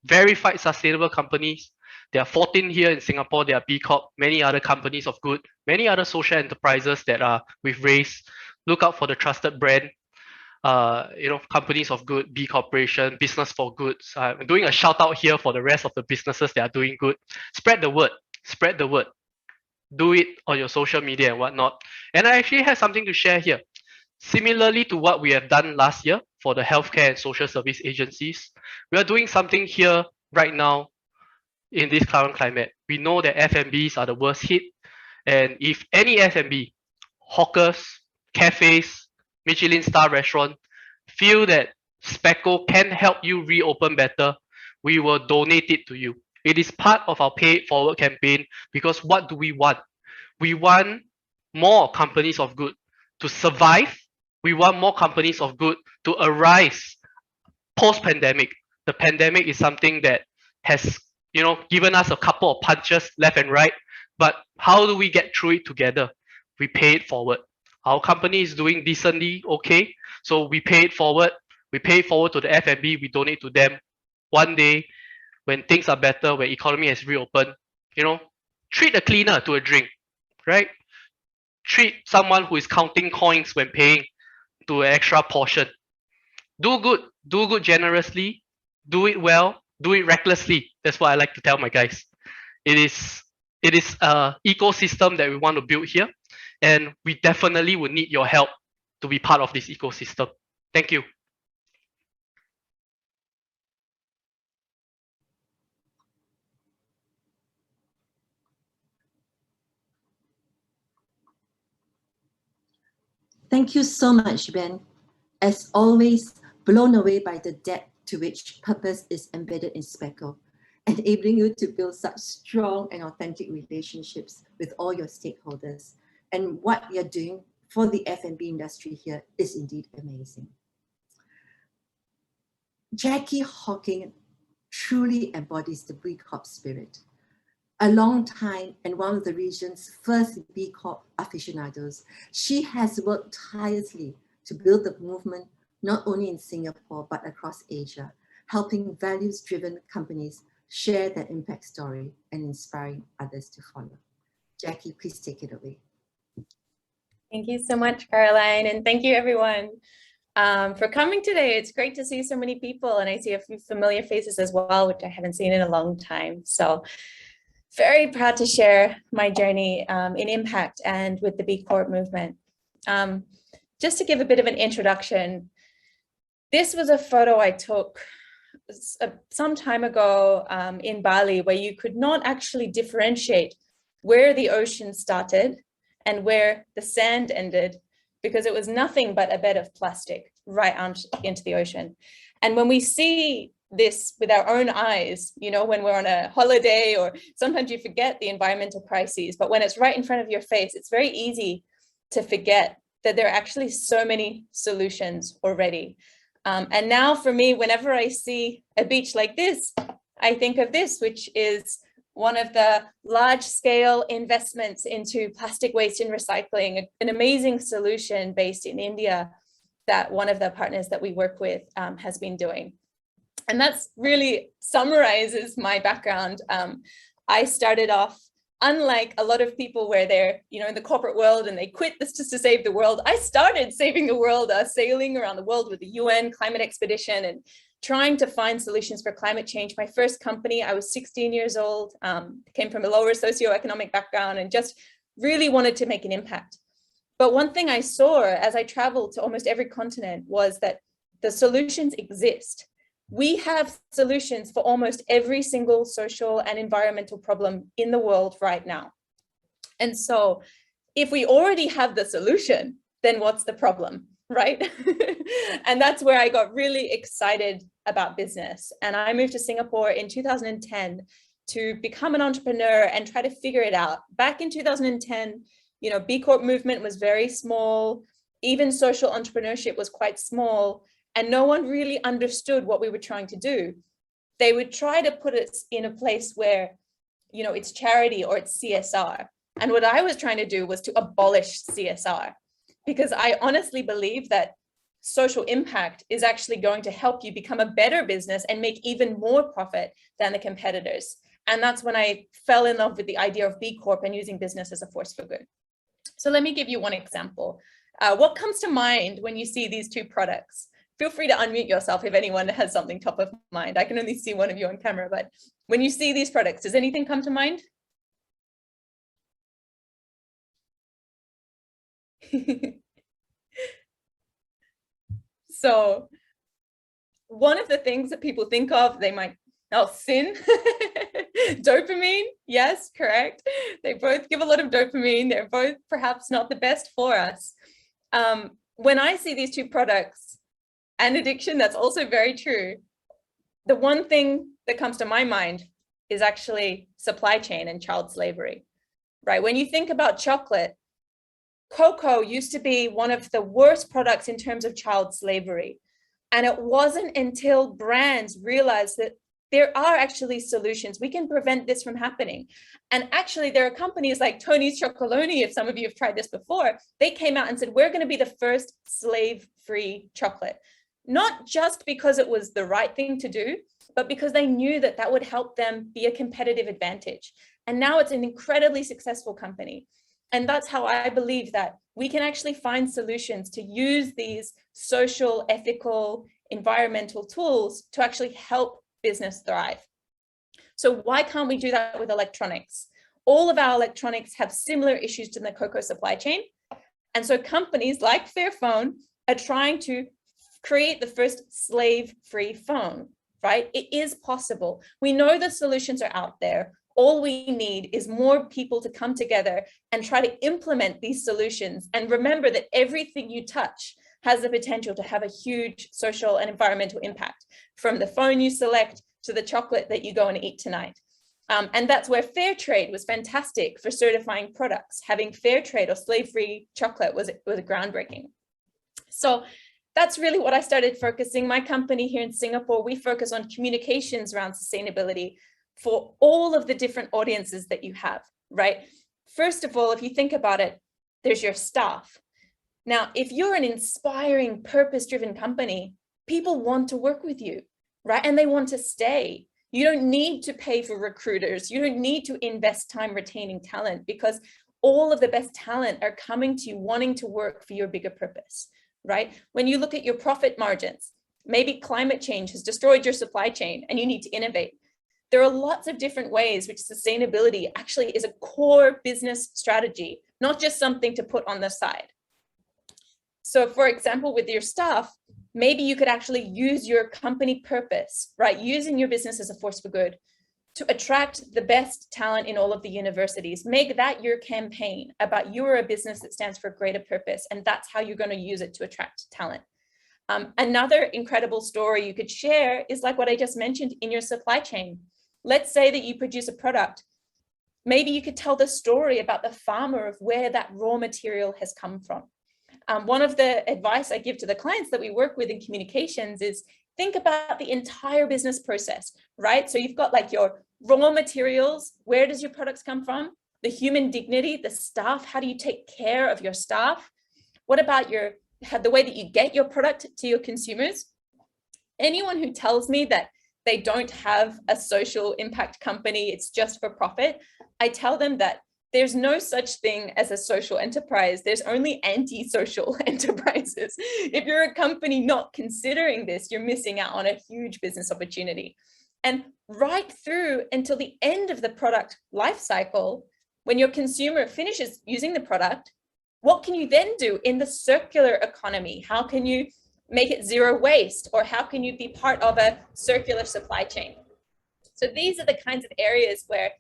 verified sustainable companies. There are 14 here in Singapore. There are B Corp, many other companies of good, many other social enterprises that are with race. Look out for the trusted brand. Companies of good, B Corporation, Business for Goods. I'm doing a shout out here for the rest of the businesses that are doing good. Spread the word. Spread the word. Do it on your social media and whatnot. And I actually have something to share here. Similarly to what we have done last year for the healthcare and social service agencies, we are doing something here right now in this current climate. We know that F&Bs are the worst hit. And if any F&B, hawkers, cafes, Michelin star restaurant, feel that Speckle can help you reopen better, we will donate it to you. It is part of our Pay It Forward campaign because what do we want? We want more companies of good to survive. We want more companies of good to arise post-pandemic. The pandemic is something that has, given us a couple of punches left and right. But how do we get through it together? We pay it forward. Our company is doing decently okay, so we pay it forward. We pay it forward to the F&B. We donate to them. One day, when things are better, when economy has reopened, treat a cleaner to a drink, right? Treat someone who is counting coins when paying to an extra portion. Do good generously, do it well, do it recklessly. That's what I like to tell my guys. It is an ecosystem that we want to build here, and we definitely would need your help to be part of this ecosystem. Thank you. Thank you so much, Ben. As always, blown away by the depth to which purpose is embedded in Speckle, enabling you to build such strong and authentic relationships with all your stakeholders. And what you're doing for the F&B industry here is indeed amazing. Jackie Hawking truly embodies the B Corp spirit. A long time and one of the region's first B Corp aficionados, she has worked tirelessly to build the movement not only in Singapore but across Asia, helping values-driven companies share their impact story and inspiring others to follow. Jackie, please take it away. Thank you so much, Caroline, and thank you everyone for coming today. It's great to see so many people, and I see a few familiar faces as well, which I haven't seen in a long time. So very proud to share my journey in impact and with the B Corp movement. Just to give a bit of an introduction, this was a photo I took some time ago in Bali, where you could not actually differentiate where the ocean started and where the sand ended, because it was nothing but a bed of plastic right out into the ocean. And when we see this with our own eyes, you know, when we're on a holiday, or sometimes you forget the environmental crises, but when it's right in front of your face, it's very easy to forget that there are actually so many solutions already. And now for me, whenever I see a beach like this, I think of this, which is one of the large-scale investments into plastic waste and recycling, an amazing solution based in India that one of the partners that we work with has been doing. And that's really summarizes my background. I started off, unlike a lot of people where they're, you know, in the corporate world and they quit this just to save the world. I started saving the world, sailing around the world with the UN climate expedition and trying to find solutions for climate change. My first company, I was 16 years old, came from a lower socioeconomic background and just really wanted to make an impact. But one thing I saw as I traveled to almost every continent was that the solutions exist. We have solutions for almost every single social and environmental problem in the world right now. And so if we already have the solution, then what's the problem, right? And that's where I got really excited about business. And I moved to Singapore in 2010 to become an entrepreneur and try to figure it out. Back in 2010, you know, B Corp movement was very small. Even social entrepreneurship was quite small. And no one really understood what we were trying to do. They would try to put it in a place where, you know, it's charity or it's CSR. And what I was trying to do was to abolish CSR, because I honestly believe that social impact is actually going to help you become a better business and make even more profit than the competitors. And that's when I fell in love with the idea of B Corp and using business as a force for good. So let me give you one example. What comes to mind when you see these two products? Feel free to unmute yourself if anyone has something top of mind. I can only see one of you on camera, but when you see these products, does anything come to mind? So one of the things that people think of, they might, sin, dopamine, yes, correct. They both give a lot of dopamine. They're both perhaps not the best for us. When I see these two products, and addiction, that's also very true. The one thing that comes to my mind is actually supply chain and child slavery, right? When you think about chocolate, cocoa used to be one of the worst products in terms of child slavery. And it wasn't until brands realized that there are actually solutions. We can prevent this from happening. And actually there are companies like Tony's Chocolonely, if some of you have tried this before, they came out and said, we're going to be the first slave-free chocolate. Not just because it was the right thing to do, but because they knew that that would help them be a competitive advantage. And now it's an incredibly successful company. And that's how I believe that we can actually find solutions to use these social, ethical, environmental tools to actually help business thrive. So why can't we do that with electronics? All of our electronics have similar issues to the cocoa supply chain. And so companies like Fairphone are trying to create the first slave-free phone, right? It is possible. We know the solutions are out there. All we need is more people to come together and try to implement these solutions. And remember that everything you touch has the potential to have a huge social and environmental impact, from the phone you select to the chocolate that you go and eat tonight. And that's where fair trade was fantastic for certifying products. Having fair trade or slave-free chocolate was groundbreaking. So that's really what I started focusing. My company here in Singapore, we focus on communications around sustainability for all of the different audiences that you have, right? First of all, if you think about it, there's your staff. Now, if you're an inspiring, purpose-driven company, people want to work with you, right? And they want to stay. You don't need to pay for recruiters. You don't need to invest time retaining talent, because all of the best talent are coming to you wanting to work for your bigger purpose, right? When you look at your profit margins, maybe climate change has destroyed your supply chain and you need to innovate. There are lots of different ways which sustainability actually is a core business strategy, not just something to put on the side. So for example, with your staff, maybe you could actually use your company purpose, right? Using your business as a force for good to attract the best talent in all of the universities. Make that your campaign about you are a business that stands for greater purpose, and that's how you're going to use it to attract talent. Another incredible story you could share is like what I just mentioned in your supply chain. Let's say that you produce a product. Maybe you could tell the story about the farmer of where that raw material has come from. One of the advice I give to the clients that we work with in communications is think about the entire business process, right? So you've got like your raw materials. Where does your products come from? The human dignity, the staff. How do you take care of your staff? What about the way that you get your product to your consumers? Anyone who tells me that they don't have a social impact company, it's just for profit, I tell them that there's no such thing as a social enterprise. There's only anti-social enterprises. If you're a company not considering this, you're missing out on a huge business opportunity. And right through until the end of the product life cycle, when your consumer finishes using the product, what can you then do in the circular economy? How can you make it zero waste? Or how can you be part of a circular supply chain? So these are the kinds of areas where,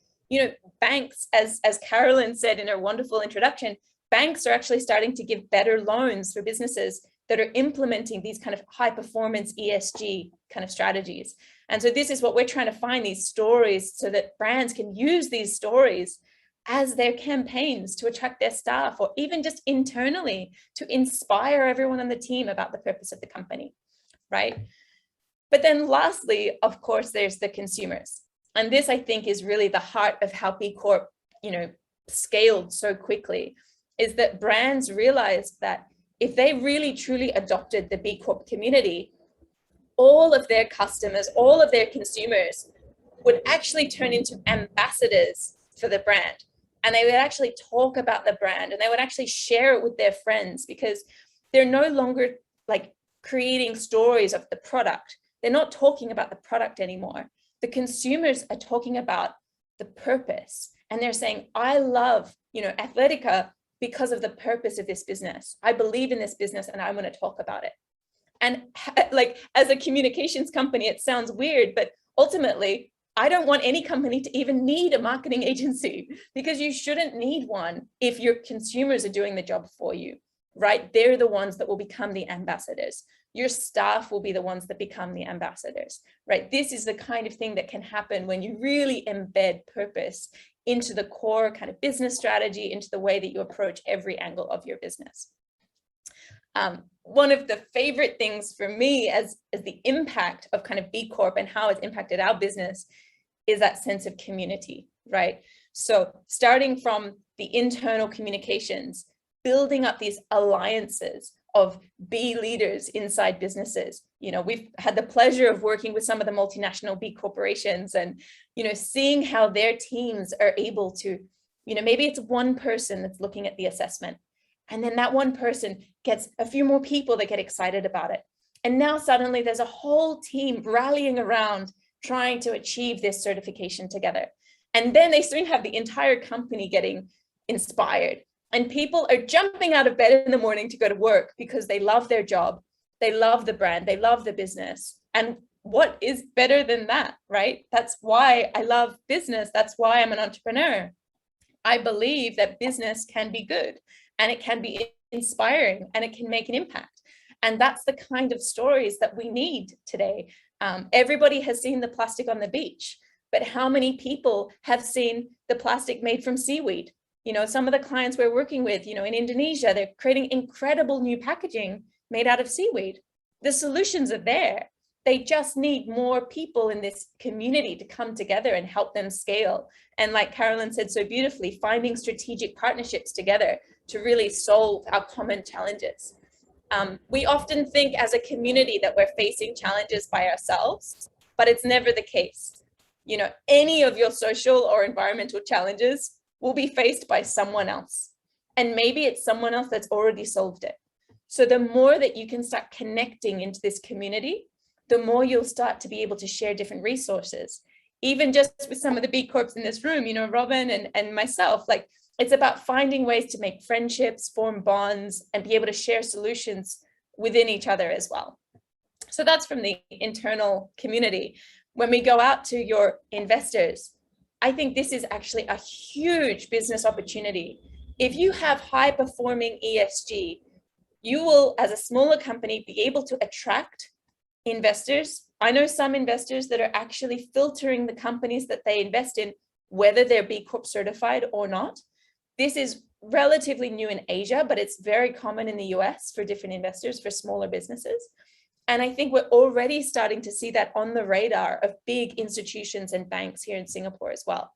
banks, as Carolyn said in her wonderful introduction, banks are actually starting to give better loans for businesses that are implementing these kind of high performance ESG kind of strategies. And so this is what we're trying to find, these stories, so that brands can use these stories as their campaigns to attract their staff, or even just internally to inspire everyone on the team about the purpose of the company, right? But then lastly, of course, there's the consumers. And this, I think, is really the heart of how B Corp, scaled so quickly, is that brands realized that if they really truly adopted the B Corp community, all of their customers, all of their consumers would actually turn into ambassadors for the brand. And they would actually talk about the brand, and they would actually share it with their friends, because they're no longer like creating stories of the product. They're not talking about the product anymore. The consumers are talking about the purpose, and they're saying, I love, Athletica because of the purpose of this business. I believe in this business and I want to talk about it. And like, as a communications company, it sounds weird, but ultimately, I don't want any company to even need a marketing agency, because you shouldn't need one if your consumers are doing the job for you, right? They're the ones that will become the ambassadors. Your staff will be the ones that become the ambassadors, right? This is the kind of thing that can happen when you really embed purpose into the core kind of business strategy, into the way that you approach every angle of your business. One of the favorite things for me as the impact of kind of B Corp and how it's impacted our business is that sense of community, right? So starting from the internal communications, building up these alliances of B leaders inside businesses. We've had the pleasure of working with some of the multinational B corporations, and, seeing how their teams are able to, maybe it's one person that's looking at the assessment, and then that one person gets a few more people that get excited about it. And now suddenly there's a whole team rallying around trying to achieve this certification together. And then they soon have the entire company getting inspired. And people are jumping out of bed in the morning to go to work because they love their job. They love the brand. They love the business. And what is better than that, right? That's why I love business. That's why I'm an entrepreneur. I believe that business can be good, and it can be inspiring, and it can make an impact. And that's the kind of stories that we need today. Everybody has seen the plastic on the beach, but how many people have seen the plastic made from seaweed? Some of the clients we're working with, in Indonesia, they're creating incredible new packaging made out of seaweed. The solutions are there. They just need more people in this community to come together and help them scale. And like Carolyn said so beautifully, finding strategic partnerships together to really solve our common challenges. We often think as a community that we're facing challenges by ourselves, but it's never the case. Any of your social or environmental challenges will be faced by someone else. And maybe it's someone else that's already solved it. So the more that you can start connecting into this community, the more you'll start to be able to share different resources. Even just with some of the B Corps in this room, Robin and myself, like, it's about finding ways to make friendships, form bonds, and be able to share solutions within each other as well. So that's from the internal community. When we go out to your investors, I think this is actually a huge business opportunity. If you have high performing ESG, you will, as a smaller company, be able to attract investors. I know some investors that are actually filtering the companies that they invest in, whether they're B Corp certified or not. This is relatively new in Asia, but it's very common in the US for different investors, for smaller businesses. And I think we're already starting to see that on the radar of big institutions and banks here in Singapore as well,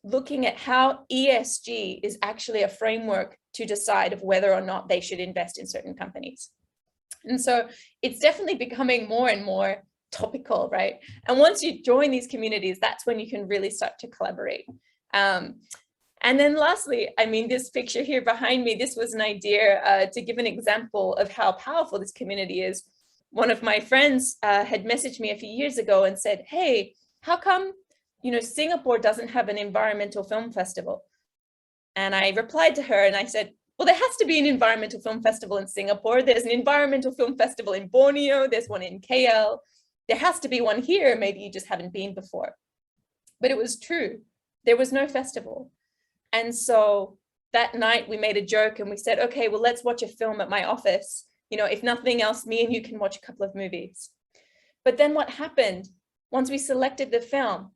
looking at how ESG is actually a framework to decide of whether or not they should invest in certain companies. And so it's definitely becoming more and more topical, right? And once you join these communities, that's when you can really start to collaborate. And then lastly, I mean, this picture here behind me, this was an idea to give an example of how powerful this community is. One of my friends had messaged me a few years ago and said, hey, how come, Singapore doesn't have an environmental film festival? And I replied to her and I said, well, there has to be an environmental film festival in Singapore. There's an environmental film festival in Borneo. There's one in KL. There has to be one here. Maybe you just haven't been before. But it was true. There was no festival. And so that night we made a joke and we said, okay, well, let's watch a film at my office. If nothing else, me and you can watch a couple of movies. But then what happened, once we selected the film,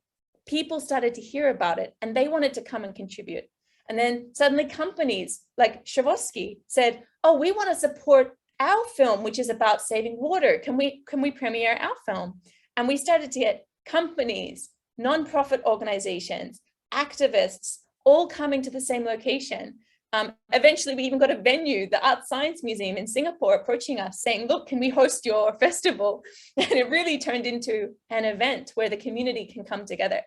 people started to hear about it and they wanted to come and contribute. And then suddenly companies like Shavosky said, oh, we want to support our film, which is about saving water. Can we premiere our film? And we started to get companies, nonprofit organizations, activists, all coming to the same location. Eventually, we even got a venue, the Art Science Museum in Singapore, approaching us saying, look, can we host your festival? And it really turned into an event where the community can come together.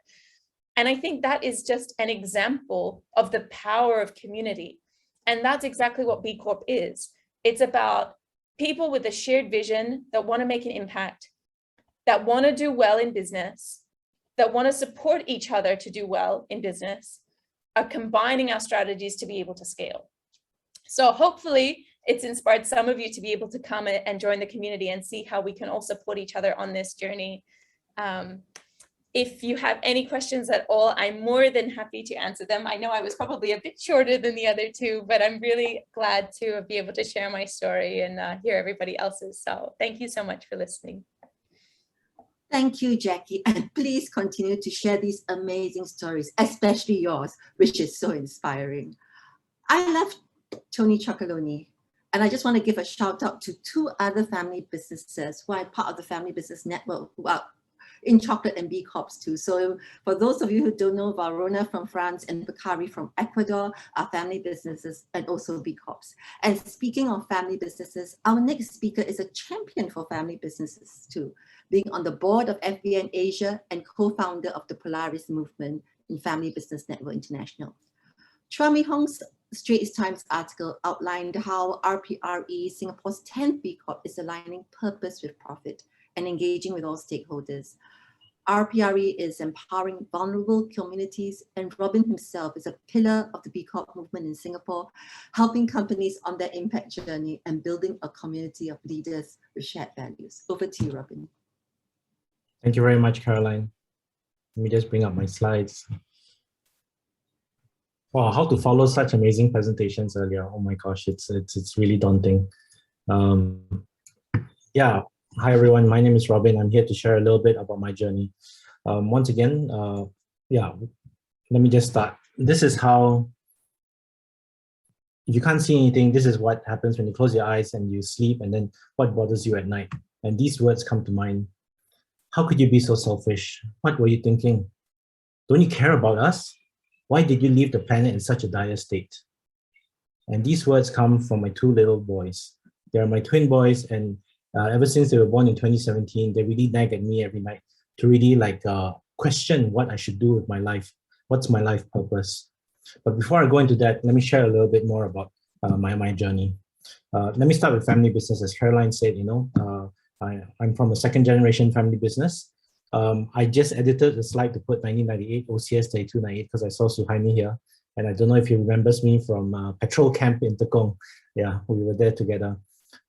And I think that is just an example of the power of community. And that's exactly what B Corp is. It's about people with a shared vision that want to make an impact, that want to do well in business, that want to support each other to do well in business, are combining our strategies to be able to scale. So hopefully it's inspired some of you to be able to come and join the community and see how we can all support each other on this journey. If you have any questions at all, I'm more than happy to answer them. I know I was probably a bit shorter than the other two, but I'm really glad to be able to share my story and hear everybody else's. So thank you so much for listening. Thank you, Jackie, and please continue to share these amazing stories, especially yours, which is so inspiring. I love Tony Chocolonely, and I just want to give a shout out to two other family businesses who are part of the Family Business Network, who are in chocolate and B Corps too. So for those of you who don't know, Valrhona from France and Bakari from Ecuador are family businesses and also B Corps. And speaking of family businesses, our next speaker is a champion for family businesses too, being on the board of FBN Asia and co-founder of the Polaris movement in Family Business Network International. Chua Mi Hong's Straits Times article outlined how RPRE, Singapore's 10th B Corp, is aligning purpose with profit and engaging with all stakeholders. RPRE is empowering vulnerable communities, and Robin himself is a pillar of the B Corp movement in Singapore, helping companies on their impact journey and building a community of leaders with shared values. Over to you, Robin. Thank you very much, Caroline. Let me just bring up my slides. Wow, how to follow such amazing presentations earlier. Oh my gosh, it's really daunting. Yeah, hi everyone, my name is Robin. I'm here to share a little bit about my journey. Once again, yeah, let me just start. This is how, if you can't see anything, this is what happens when you close your eyes and you sleep, and then what bothers you at night. And these words come to mind. How could you be so selfish? What were you thinking? Don't you care about us? Why did you leave the planet in such a dire state? And these words come from my two little boys. They are my twin boys, and ever since they were born in 2017, they really nag at me every night to really question what I should do with my life. What's my life purpose? But before I go into that, let me share a little bit more about my journey. Let me start with family business. As Caroline said, I'm from a second generation family business. I just edited the slide to put 1998 OCS 3298 because I saw Suhaimi here. And I don't know if he remembers me from Patrol Camp in Tekong. Yeah, we were there together.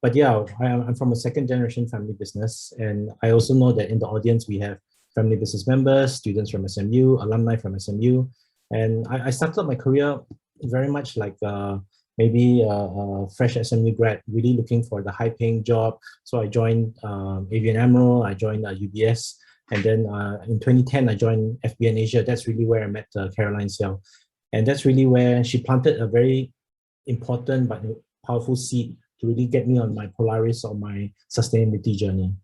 But yeah, I'm from a second generation family business. And I also know that in the audience, we have family business members, students from SMU, alumni from SMU. And I started my career very much like maybe a fresh SMU grad, really looking for the high-paying job. So I joined ABN AMRO, I joined UBS, and then in 2010, I joined FBN Asia. That's really where I met Caroline Xiao. And that's really where she planted a very important but powerful seed to really get me on my Polaris or my sustainability journey.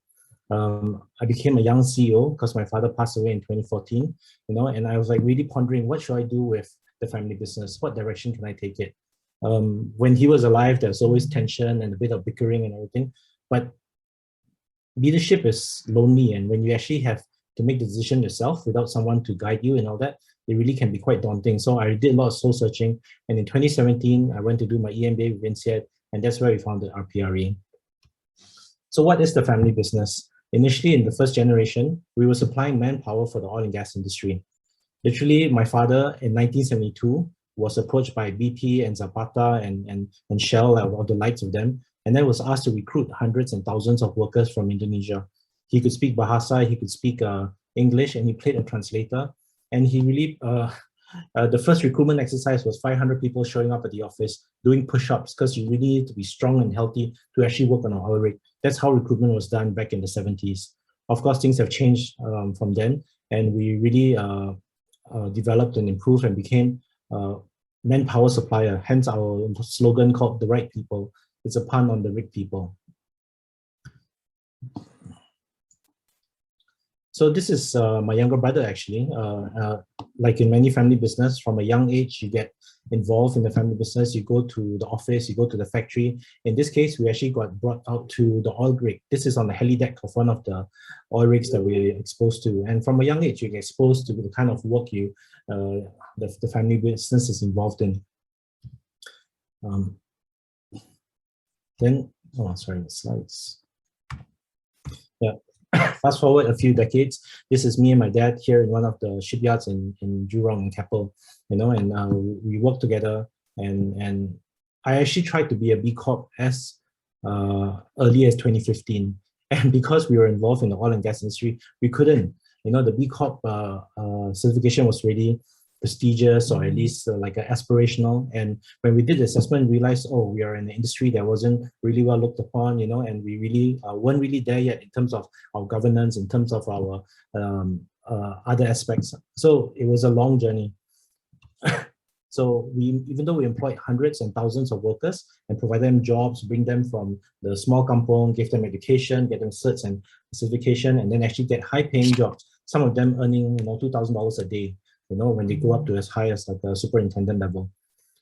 I became a young CEO because my father passed away in 2014, and I was like really pondering, what should I do with the family business? What direction can I take it? When he was alive, there was always tension and a bit of bickering and everything, but leadership is lonely, and when you actually have to make the decision yourself without someone to guide you and all that, it really can be quite daunting. So I did a lot of soul searching, and in 2017, I went to do my EMBA with INSEAD, and that's where we founded RPRE. So what is the family business? Initially, in the first generation, we were supplying manpower for the oil and gas industry. Literally, my father in 1972 was approached by BP and Zapata and Shell, or the likes of them, and then was asked to recruit hundreds and thousands of workers from Indonesia. He could speak Bahasa, he could speak English, and he played a translator. And he really, the first recruitment exercise was 500 people showing up at the office doing push-ups, because you really need to be strong and healthy to actually work on an oil rig. That's how recruitment was done back in the 70s. Of course, things have changed from then, and we really developed and improved and became manpower supplier, hence our slogan called the right people. It's a pun on the rig people. So this is my younger brother, actually. Like in many family business, from a young age, you get involved in the family business, you go to the office, you go to the factory. In this case, we actually got brought out to the oil rig. This is on the heli deck of one of the oil rigs that we're exposed to. And from a young age, you get exposed to the kind of work the family business is involved in. Sorry, the slides. Yeah. Fast forward a few decades, this is me and my dad here in one of the shipyards in Jurong and Keppel, and we work together, and I actually tried to be a B Corp as early as 2015, and because we were involved in the oil and gas industry, we couldn't. The B Corp certification was really prestigious, or at least like aspirational. And when we did the assessment, we realized, oh, we are in an industry that wasn't really well looked upon, and we really weren't really there yet in terms of our governance, in terms of our other aspects. So it was a long journey. So even though we employed hundreds and thousands of workers and provide them jobs, bring them from the small kampong, give them education, get them certs and certification, and then actually get high-paying jobs. Some of them earning $2,000 a day, when they go up to as high as like a superintendent level.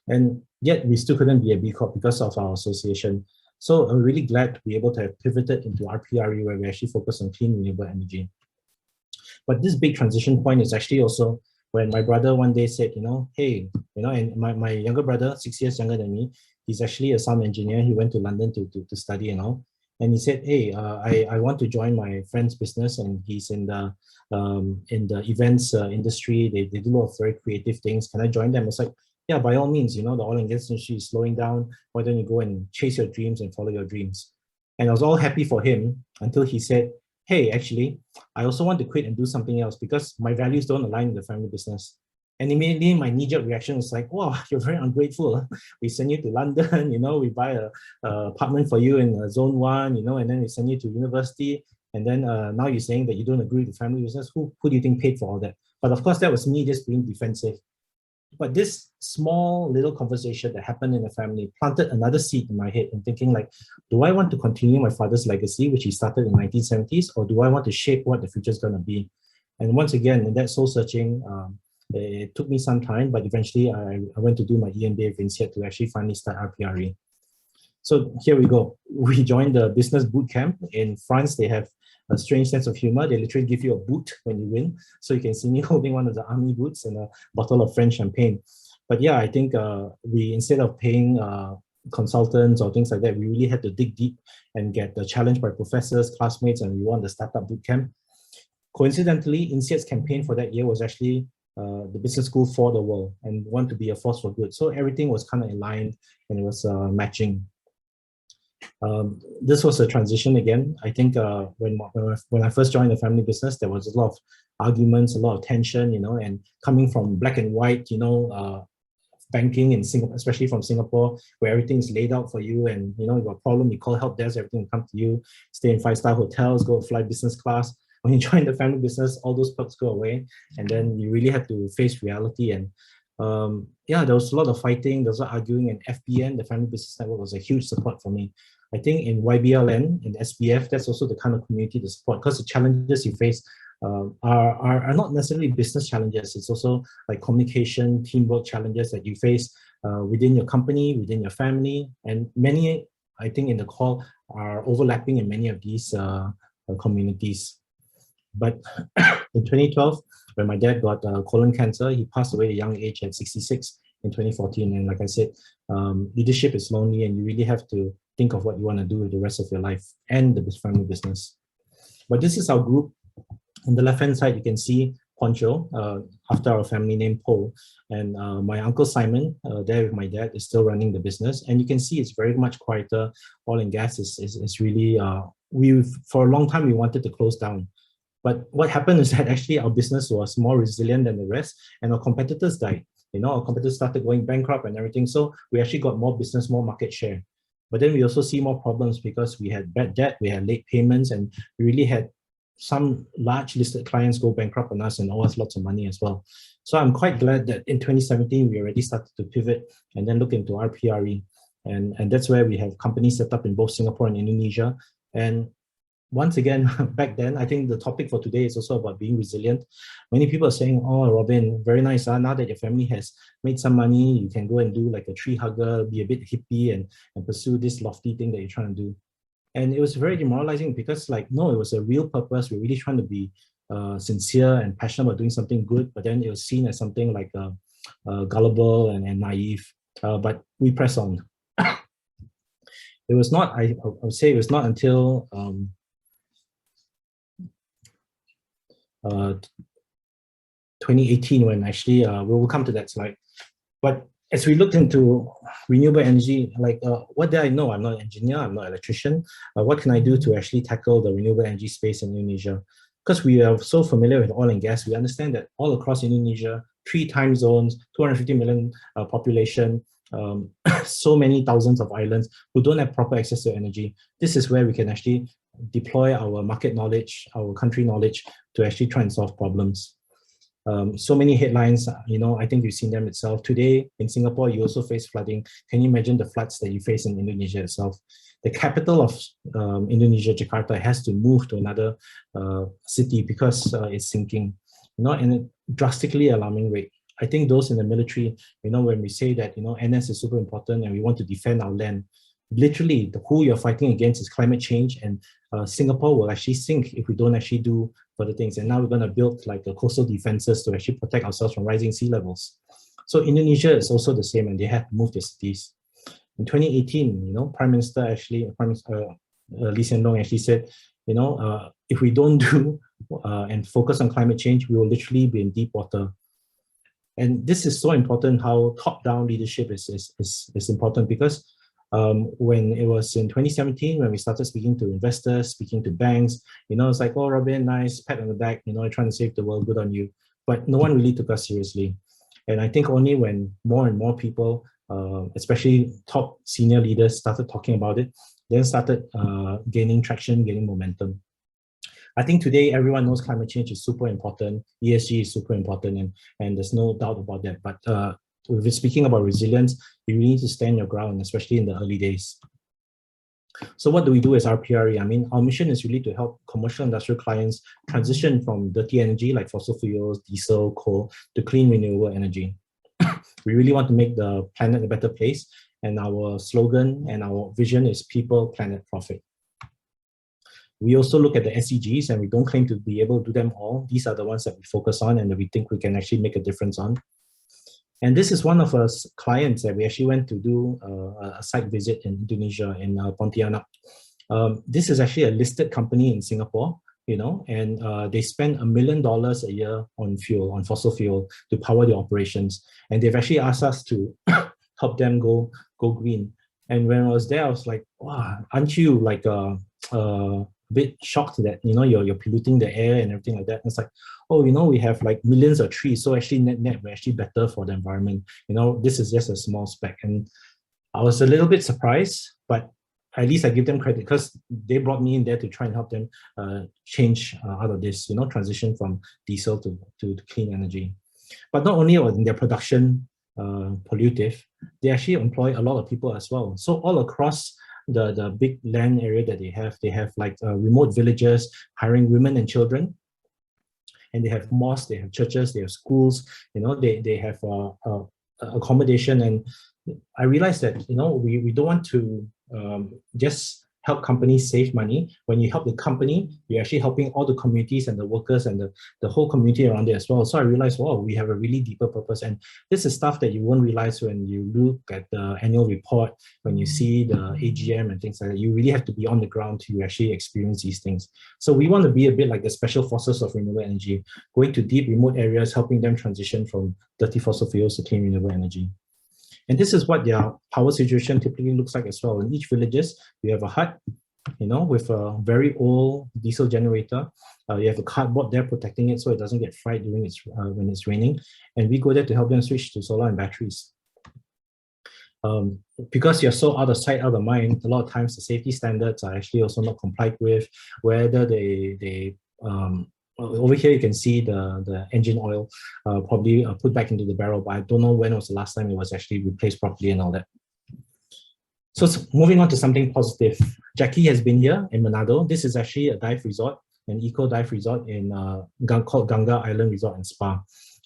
And yet we still couldn't be a B Corp because of our association. So I'm really glad to be able to have pivoted into RPRE, where we actually focus on clean renewable energy. But this big transition point is actually also when my brother one day said, hey, and my younger brother, 6 years younger than me, he's actually a sound engineer. He went to London to study and all. And he said, hey, I want to join my friend's business, and he's in the events industry. They do a lot of very creative things. Can I join them? I was like, yeah, by all means, the oil and gas industry is slowing down. Why don't you go and chase your dreams and follow your dreams? And I was all happy for him until he said, hey, actually, I also want to quit and do something else because my values don't align with the family business. And immediately my knee-jerk reaction was like, wow, you're very ungrateful. We send you to London, we buy a apartment for you in zone 1, and then we send you to university. And then now you're saying that you don't agree with the family business. Who do you think paid for all that? But of course, that was me just being defensive. But this small little conversation that happened in the family planted another seed in my head and thinking like, do I want to continue my father's legacy, which he started in the 1970s, or do I want to shape what the future is going to be? And once again, in that soul searching, it took me some time, but eventually I went to do my EMBA with INSEAD to actually finally start RPRE. So here we go. We joined the business boot camp in France. They have a strange sense of humor. They literally give you a boot when you win. So you can see me holding one of the army boots and a bottle of French champagne. But yeah, I think we, instead of paying consultants or things like that, we really had to dig deep and get the challenge by professors, classmates, and we won the startup boot camp. Coincidentally, INSEAD's campaign for that year was actually the business school for the world and want to be a force for good. So everything was kind of aligned and it was matching. This was a transition again. I think when I first joined the family business, there was a lot of arguments, a lot of tension, and coming from black and white, banking in Singapore, especially from Singapore, where everything is laid out for you, and you got a problem, you call help desk, everything will come to you. Stay in 5-star hotels, go fly business class. When you join the family business, all those perks go away, and then you really have to face reality. And yeah, there was a lot of fighting, there was a lot of arguing, and FBN, the Family Business Network, was a huge support for me. I think in YBLN, in SBF, that's also the kind of community to support, because the challenges you face are not necessarily business challenges. It's also like communication, teamwork challenges that you face within your company, within your family, and many, I think, in the call are overlapping in many of these communities. But in 2012, when my dad got colon cancer, he passed away at a young age at 66 in 2014. And like I said, leadership is lonely, and you really have to think of what you want to do with the rest of your life and the family business. But this is our group. On the left-hand side, you can see Poncho, after our family name Po, and my uncle Simon, there with my dad, is still running the business. And you can see it's very much quieter. Oil and gas is really, for a long time, we wanted to close down. But what happened is that actually our business was more resilient than the rest, and our competitors died. Our competitors started going bankrupt and everything. So we actually got more business, more market share. But then we also see more problems because we had bad debt, we had late payments, and we really had some large listed clients go bankrupt on us and owe us lots of money as well. So I'm quite glad that in 2017, we already started to pivot and then look into RPRE. And that's where we have companies set up in both Singapore and Indonesia. And once again, back then, I think the topic for today is also about being resilient. Many people are saying, oh, Robin, very nice. Now that your family has made some money, you can go and do like a tree hugger, be a bit hippie and pursue this lofty thing that you're trying to do. And it was very demoralizing because no, it was a real purpose. We're really trying to be sincere and passionate about doing something good, but then it was seen as something like gullible and naive. But we press on. It was not, I would say it was not until 2018 when actually, we'll come to that slide. But as we looked into renewable energy, what did I know? I'm not an engineer, I'm not an electrician. What can I do to actually tackle the renewable energy space in Indonesia? Because we are so familiar with oil and gas, we understand that all across Indonesia, 3 time zones, 250 million population, so many thousands of islands who don't have proper access to energy. This is where we can actually deploy our market knowledge, our country knowledge to actually try and solve problems. So many headlines, I think you've seen them itself. Today in Singapore, you also face flooding. Can you imagine the floods that you face in Indonesia itself? The capital of Indonesia, Jakarta, has to move to another city because it's sinking, in a drastically alarming rate. I think those in the military, when we say that, NS is super important and we want to defend our land, literally who you're fighting against is climate change, and Singapore will actually sink if we don't actually do further things. And now we're going to build like a coastal defenses to actually protect ourselves from rising sea levels. So Indonesia is also the same, and they have to move their cities. In 2018, Prime Minister Lee Hsien Loong actually said, if we don't do and focus on climate change, we will literally be in deep water. And this is so important, how top-down leadership is important, because when it was in 2017, when we started speaking to investors, speaking to banks, it's like, oh, Robin, nice, pat on the back, trying to save the world, good on you. But no one really took us seriously. And I think only when more and more people, especially top senior leaders, started talking about it, then started gaining traction, gaining momentum. I think today everyone knows climate change is super important, ESG is super important, and there's no doubt about that. But if we're speaking about resilience, you really need to stand your ground, especially in the early days. So what do we do as RPRE? I mean, our mission is really to help commercial industrial clients transition from dirty energy like fossil fuels, diesel, coal, to clean renewable energy. We really want to make the planet a better place, and our slogan and our vision is people, planet, profit. We also look at the SDGs, and we don't claim to be able to do them all. These are the ones that we focus on and that we think we can actually make a difference on. And this is one of our clients that we actually went to do a site visit in Indonesia, in Pontianak. This is actually a listed company in Singapore, and they spend $1 million a year on fuel, on fossil fuel, to power the operations. And they've actually asked us to help them go green. And when I was there, I was like, wow, aren't you like bit shocked that, you're polluting the air and everything like that. And it's like, oh, we have like millions of trees, so actually net we're actually better for the environment. This is just a small speck. And I was a little bit surprised, but at least I give them credit because they brought me in there to try and help them change out of this, transition from diesel to clean energy. But not only in their production pollutive, they actually employ a lot of people as well. So all across the big land area that they have like remote villages hiring women and children, and they have mosques, they have churches, they have schools, they have accommodation. And I realized that we don't want to just help companies save money. When you help the company, you're actually helping all the communities and the workers and the whole community around it as well. So I realized, wow, we have a really deeper purpose. And this is stuff that you won't realize when you look at the annual report, when you see the AGM and things like that. You really have to be on the ground to actually experience these things. So we want to be a bit like the special forces of renewable energy, going to deep remote areas, helping them transition from dirty fossil fuels to clean renewable energy. And this is what their power situation typically looks like as well. In each villages, you have a hut, with a very old diesel generator. You have a cardboard there protecting it so it doesn't get fried during when it's raining. And we go there to help them switch to solar and batteries. Because you're so out of sight, out of mind, a lot of times the safety standards are actually also not complied with, whether they over here you can see the engine oil probably put back into the barrel, but I don't know when was the last time it was actually replaced properly and all that. So moving on to something positive. Jackie has been here in Manado. This is actually a dive resort, an eco dive resort called Ganga Island Resort and Spa.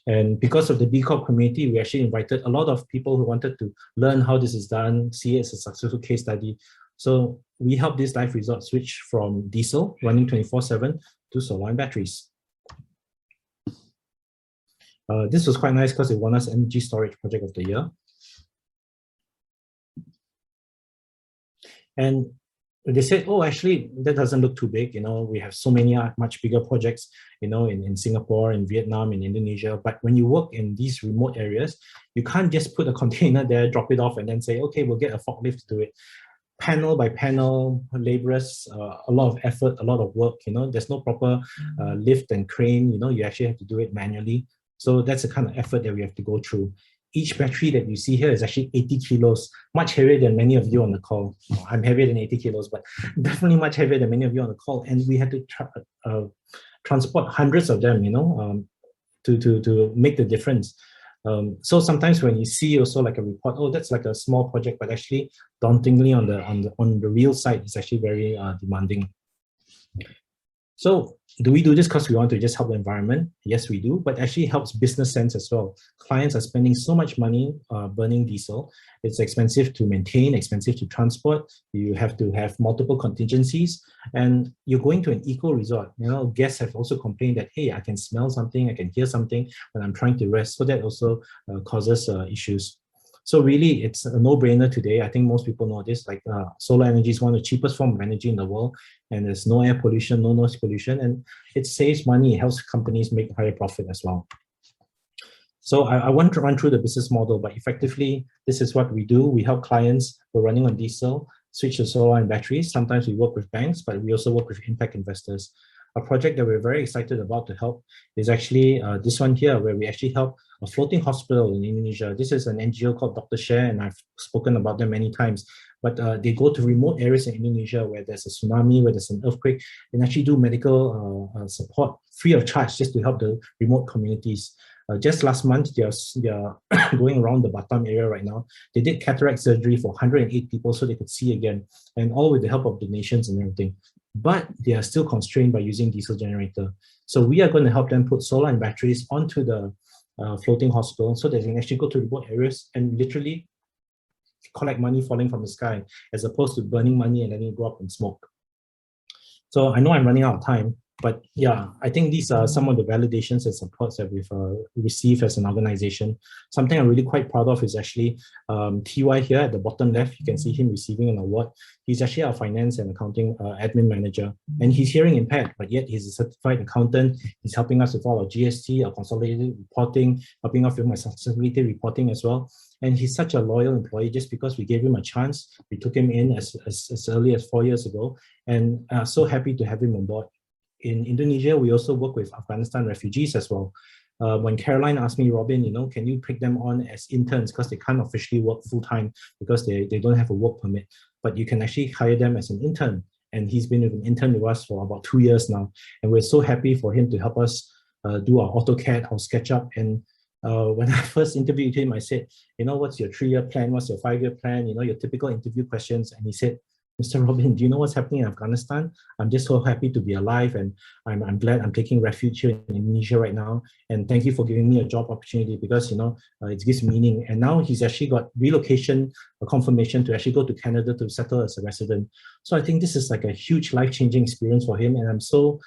And because of the B Corp community, we actually invited a lot of people who wanted to learn how this is done, see it as a successful case study. So we helped this dive resort switch from diesel running 24/7 to solar and batteries. This was quite nice because it won us Energy Storage Project of the Year. And they said, oh, actually, that doesn't look too big. We have so many much bigger projects, in Singapore, in Vietnam, in Indonesia. But when you work in these remote areas, you can't just put a container there, drop it off, and then say, okay, we'll get a forklift to do it. Panel by panel, laborers, a lot of effort, a lot of work. There's no proper lift and crane. You actually have to do it manually. So that's the kind of effort that we have to go through. Each battery that you see here is actually 80 kilos, much heavier than many of you on the call. I'm heavier than 80 kilos, but definitely much heavier than many of you on the call. And we had to transport hundreds of them, to make the difference. So sometimes when you see also like a report, oh, that's like a small project, but actually dauntingly on the real side, it's actually very demanding. So do we do this because we want to just help the environment? Yes, we do, but actually helps business sense as well. Clients are spending so much money burning diesel. It's expensive to maintain, expensive to transport. You have to have multiple contingencies, and you're going to an eco resort. Guests have also complained that, hey, I can smell something, I can hear something when I'm trying to rest. So that also causes issues. So really, it's a no-brainer today. I think most people know this, like solar energy is one of the cheapest forms of energy in the world, and there's no air pollution, no noise pollution, and it saves money, it helps companies make higher profit as well. So I want to run through the business model, but effectively, this is what we do. We help clients who are running on diesel switch to solar and batteries. Sometimes we work with banks, but we also work with impact investors. A project that we're very excited about to help is actually this one here, where we actually help a floating hospital in Indonesia. This is an NGO called Dr. Share, and I've spoken about them many times. But they go to remote areas in Indonesia where there's a tsunami, where there's an earthquake, and actually do medical support free of charge just to help the remote communities. Just last month, they are going around the Batam area right now. They did cataract surgery for 108 people so they could see again, and all with the help of donations and everything. But they are still constrained by using diesel generator. So we are going to help them put solar and batteries onto the floating hospital so that they can actually go to remote areas and literally collect money falling from the sky, as opposed to burning money and letting it go up in smoke. So I know I'm running out of time, but yeah, I think these are some of the validations and supports that we've received as an organization. Something I'm really quite proud of is actually TY here at the bottom left. You can see him receiving an award. He's actually our finance and accounting admin manager, and he's hearing impaired, but yet he's a certified accountant. He's helping us with all our GST, our consolidated reporting, helping us with my sustainability reporting as well. And he's such a loyal employee just because we gave him a chance. We took him in as early as 4 years ago, and so happy to have him on board. In Indonesia, we also work with Afghanistan refugees as well. When Caroline asked me, Robin, can you pick them on as interns because they can't officially work full-time because they don't have a work permit, but you can actually hire them as an intern. And he's been an intern with us for about 2 years now. And we're so happy for him to help us do our AutoCAD, our SketchUp. And when I first interviewed him, I said, what's your 3-year plan? What's your 5-year plan? Your typical interview questions. And he said, Mr. Robin, do you know what's happening in Afghanistan? I'm just so happy to be alive, and I'm glad I'm taking refuge here in Indonesia right now. And thank you for giving me a job opportunity because, it gives meaning. And now he's actually got relocation confirmation to actually go to Canada to settle as a resident. So I think this is like a huge life-changing experience for him. And I'm so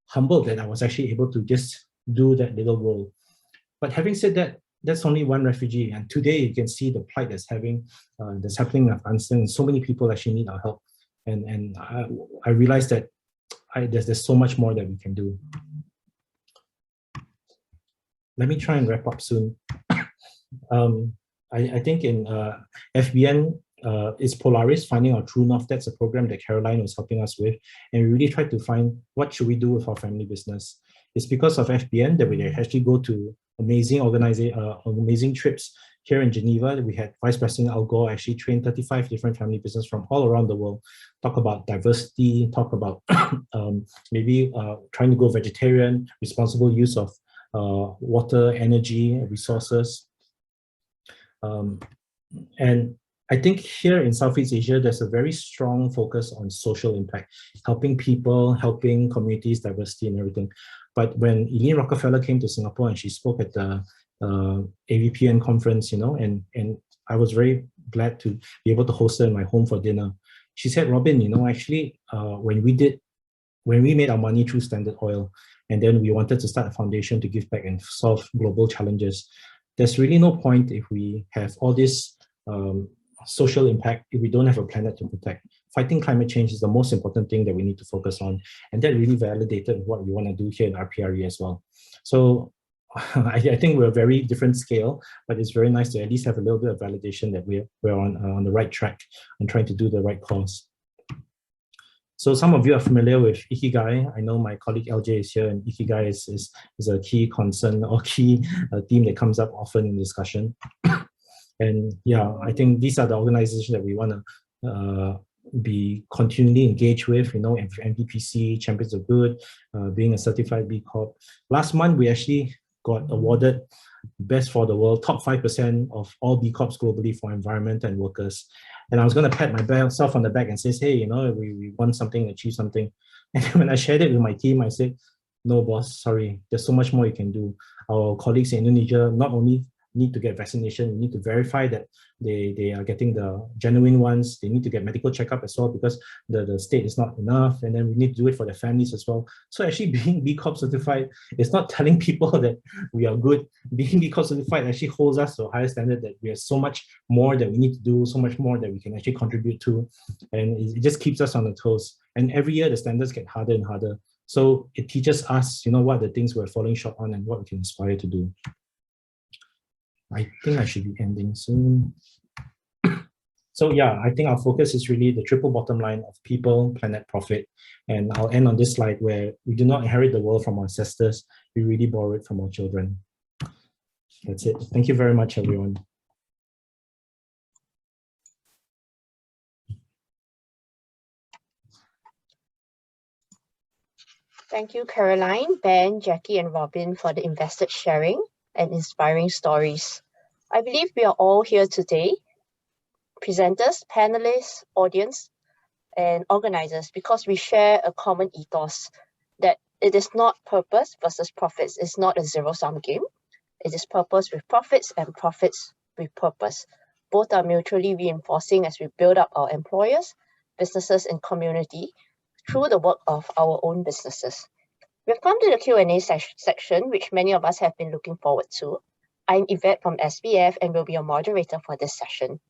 humbled that I was actually able to just do that little role. But having said that, that's only one refugee, and today you can see the plight that's happening in Afghanistan, and so many people actually need our help. And I realized that there's so much more that we can do. Let me try and wrap up soon. I think in FBN, it's Polaris, Finding Our True North. That's a program that Caroline was helping us with, and we really tried to find what should we do with our family business. It's because of FBN that we actually go to amazing trips. Here in Geneva, we had Vice President Al Gore actually train 35 different family businesses from all around the world, talk about diversity, talk about maybe trying to go vegetarian, responsible use of water, energy, resources. And I think here in Southeast Asia, there's a very strong focus on social impact, helping people, helping communities, diversity and everything. But when Eileen Rockefeller came to Singapore and she spoke at the AVPN conference, and I was very glad to be able to host her in my home for dinner. She said, Robin, actually, when we made our money through Standard Oil, and then we wanted to start a foundation to give back and solve global challenges, there's really no point if we have all this social impact if we don't have a planet to protect. Fighting climate change is the most important thing that we need to focus on. And that really validated what we want to do here in RPRE as well. So I think we're a very different scale, but it's very nice to at least have a little bit of validation that we're on the right track and trying to do the right cause. So some of you are familiar with Ikigai. I know my colleague LJ is here, and Ikigai is a key concern or key theme that comes up often in discussion. And yeah, I think these are the organizations that we want to be continually engaged with, MPPC, Champions of Good, being a certified B Corp. Last month, we actually got awarded Best for the World, top 5% of all B Corps globally for environment and workers. And I was going to pat myself on the back and say, hey, we won something, achieved something. And when I shared it with my team, I said, no, boss, sorry, there's so much more you can do. Our colleagues in Indonesia not only need to get vaccination, we need to verify that they are getting the genuine ones. They need to get medical checkup as well because the state is not enough, and then we need to do it for their families as well. So actually being B Corp certified is not telling people that we are good. Being B Corp certified actually holds us to a higher standard that we have so much more that we need to do, so much more that we can actually contribute to, and it just keeps us on the toes. And every year the standards get harder and harder. So it teaches us, what the things we're falling short on and what we can aspire to do. I think I should be ending soon. So yeah, I think our focus is really the triple bottom line of people, planet, profit. And I'll end on this slide where we do not inherit the world from our ancestors. We really borrow it from our children. That's it. Thank you very much, everyone. Thank you, Caroline, Ben, Jackie, and Robin for the invested sharing and inspiring stories. I believe we are all here today, presenters, panelists, audience, and organizers, because we share a common ethos that it is not purpose versus profits. It's not a zero-sum game. It is purpose with profits and profits with purpose. Both are mutually reinforcing as we build up our employers, businesses, and community through the work of our own businesses. We've come to the Q&A section, which many of us have been looking forward to. I'm Yvette from SBF and will be your moderator for this session.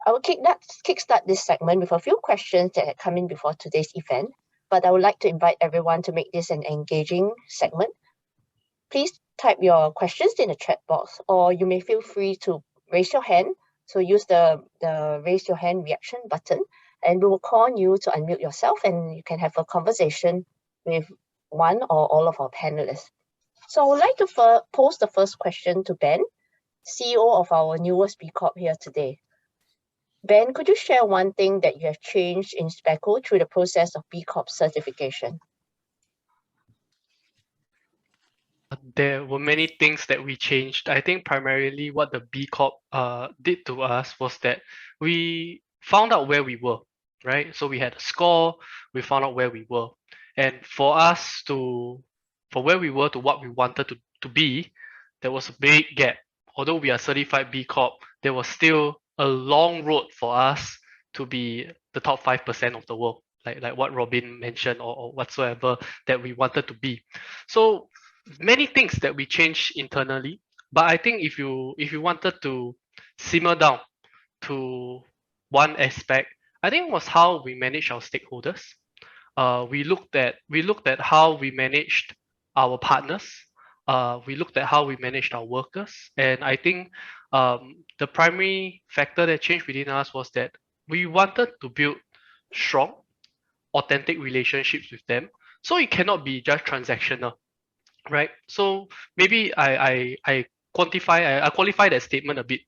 I will kickstart this segment with a few questions that had come in before today's event, but I would like to invite everyone to make this an engaging segment. Please type your questions in the chat box, or you may feel free to raise your hand. So use the raise your hand reaction button, and we will call on you to unmute yourself, and you can have a conversation with one or all of our panelists. So I would like to pose the first question to Ben, CEO of our newest B Corp here today. Ben, could you share one thing that you have changed in Speckle through the process of B Corp certification? There were many things that we changed. I think primarily what the B Corp did to us was that we found out where we were, right? So we had a score, we found out where we were. And for where we were to what we wanted to be, there was a big gap. Although we are certified B Corp, there was still a long road for us to be the top 5% of the world, like what Robin mentioned or whatsoever that we wanted to be. So many things that we changed internally, but I think if you wanted to simmer down to one aspect, I think it was how we manage our stakeholders. We looked at how we managed our partners. We looked at how we managed our workers, and I think the primary factor that changed within us was that we wanted to build strong, authentic relationships with them. So it cannot be just transactional, right? So maybe I qualify that statement a bit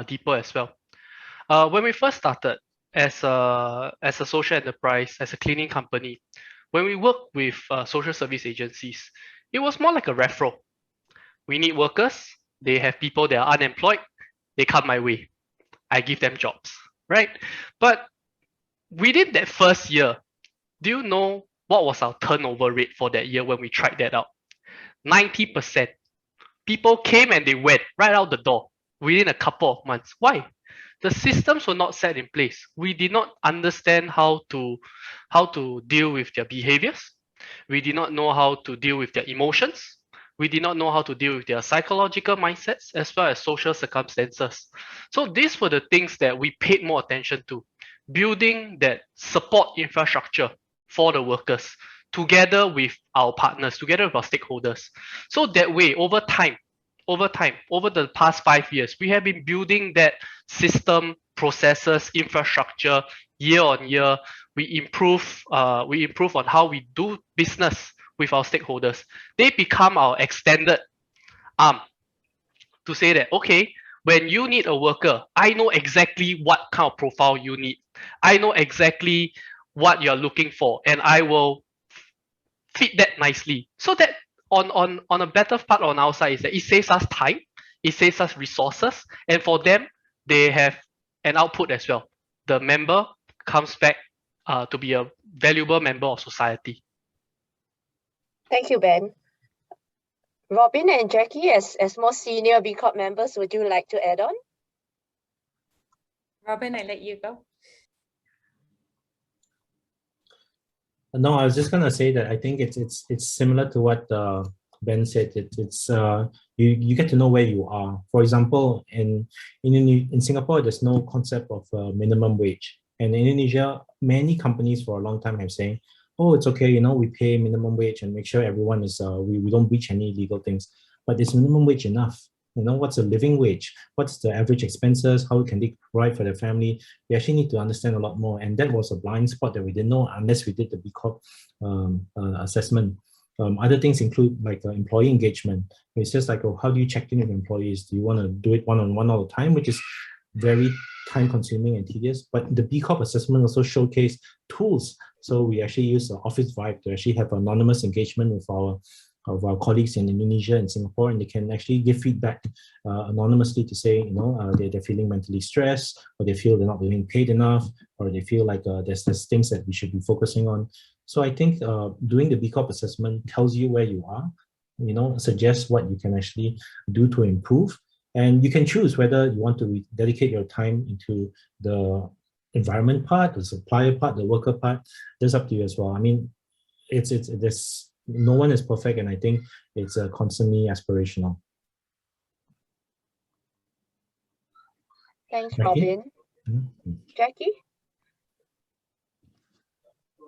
deeper as well. When we first started as a social enterprise, as a cleaning company, when we worked with social service agencies, it was more like a referral. We need workers. They have people that are unemployed. They come my way. I give them jobs, right? But within that first year, do you know what was our turnover rate for that year when we tried that out? 90%. People came and they went right out the door within a couple of months. Why? The systems were not set in place. We did not understand how to deal with their behaviors. We did not know how to deal with their emotions. We did not know how to deal with their psychological mindsets as well as social circumstances. So these were the things that we paid more attention to, building that support infrastructure for the workers together with our partners, together with our stakeholders. So that way, over the past 5 years, we have been building that system, processes, infrastructure year on year. We improve on how we do business with our stakeholders. They become our extended arm to say that, okay, when you need a worker, I know exactly what kind of profile you need. I know exactly what you're looking for, and I will fit that nicely. So that on a better part on our side is that it saves us time, it saves us resources, and for them, they have an output as well. The member comes back to be a valuable member of society. Thank you, Ben. Robin and Jackie, as more senior B Corp members, would you like to add on? Robin, I let you go. No, I was just gonna say that I think it's similar to what Ben said. It's you get to know where you are. For example, in Singapore, there's no concept of minimum wage, and in Indonesia, many companies for a long time have saying, oh, it's okay, you know, we pay minimum wage and make sure everyone is we don't breach any legal things. But is minimum wage enough? You know, what's a living wage? What's the average expenses? How can they provide for their family? We actually need to understand a lot more. And that was a blind spot that we didn't know unless we did the B Corp assessment. Other things include like employee engagement. It's just like, oh, how do you check in with employees? Do you want to do it one-on-one all the time, which is very time-consuming and tedious? But the B Corp assessment also showcased tools. So we actually use Office Vibe to actually have anonymous engagement with our colleagues in Indonesia and Singapore, and they can actually give feedback anonymously to say, you know, they're feeling mentally stressed, or they feel they're not being paid enough, or they feel like there's things that we should be focusing on. So I think doing the B Corp assessment tells you where you are, you know, suggests what you can actually do to improve, and you can choose whether you want to dedicate your time into the environment part, the supplier part, the worker part. That's up to you as well. I mean, there's no one is perfect, and I think it's constantly aspirational. Thanks, Jackie? Robin. Jackie?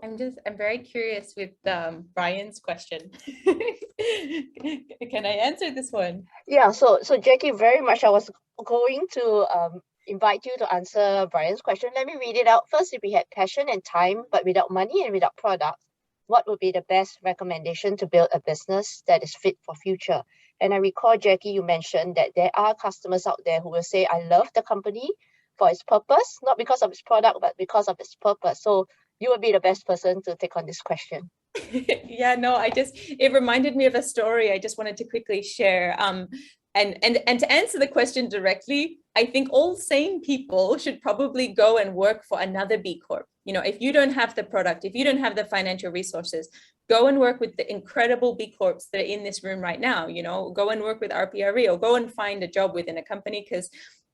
I'm very curious with Brian's question. Can I answer this one? Yeah, so Jackie, very much I was going to invite you to answer Brian's question. Let me read it out. First, if we had passion and time, but without money and without products, what would be the best recommendation to build a business that is fit for future? And I recall, Jackie, you mentioned that there are customers out there who will say, I love the company for its purpose, not because of its product, but because of its purpose. So you would be the best person to take on this question. Yeah, no, it reminded me of a story I just wanted to quickly share. And to answer the question directly, I think all sane people should probably go and work for another B Corp. You know, if you don't have the product, if you don't have the financial resources, go and work with the incredible B Corps that are in this room right now. You know, go and work with RPRE or go and find a job within a company, because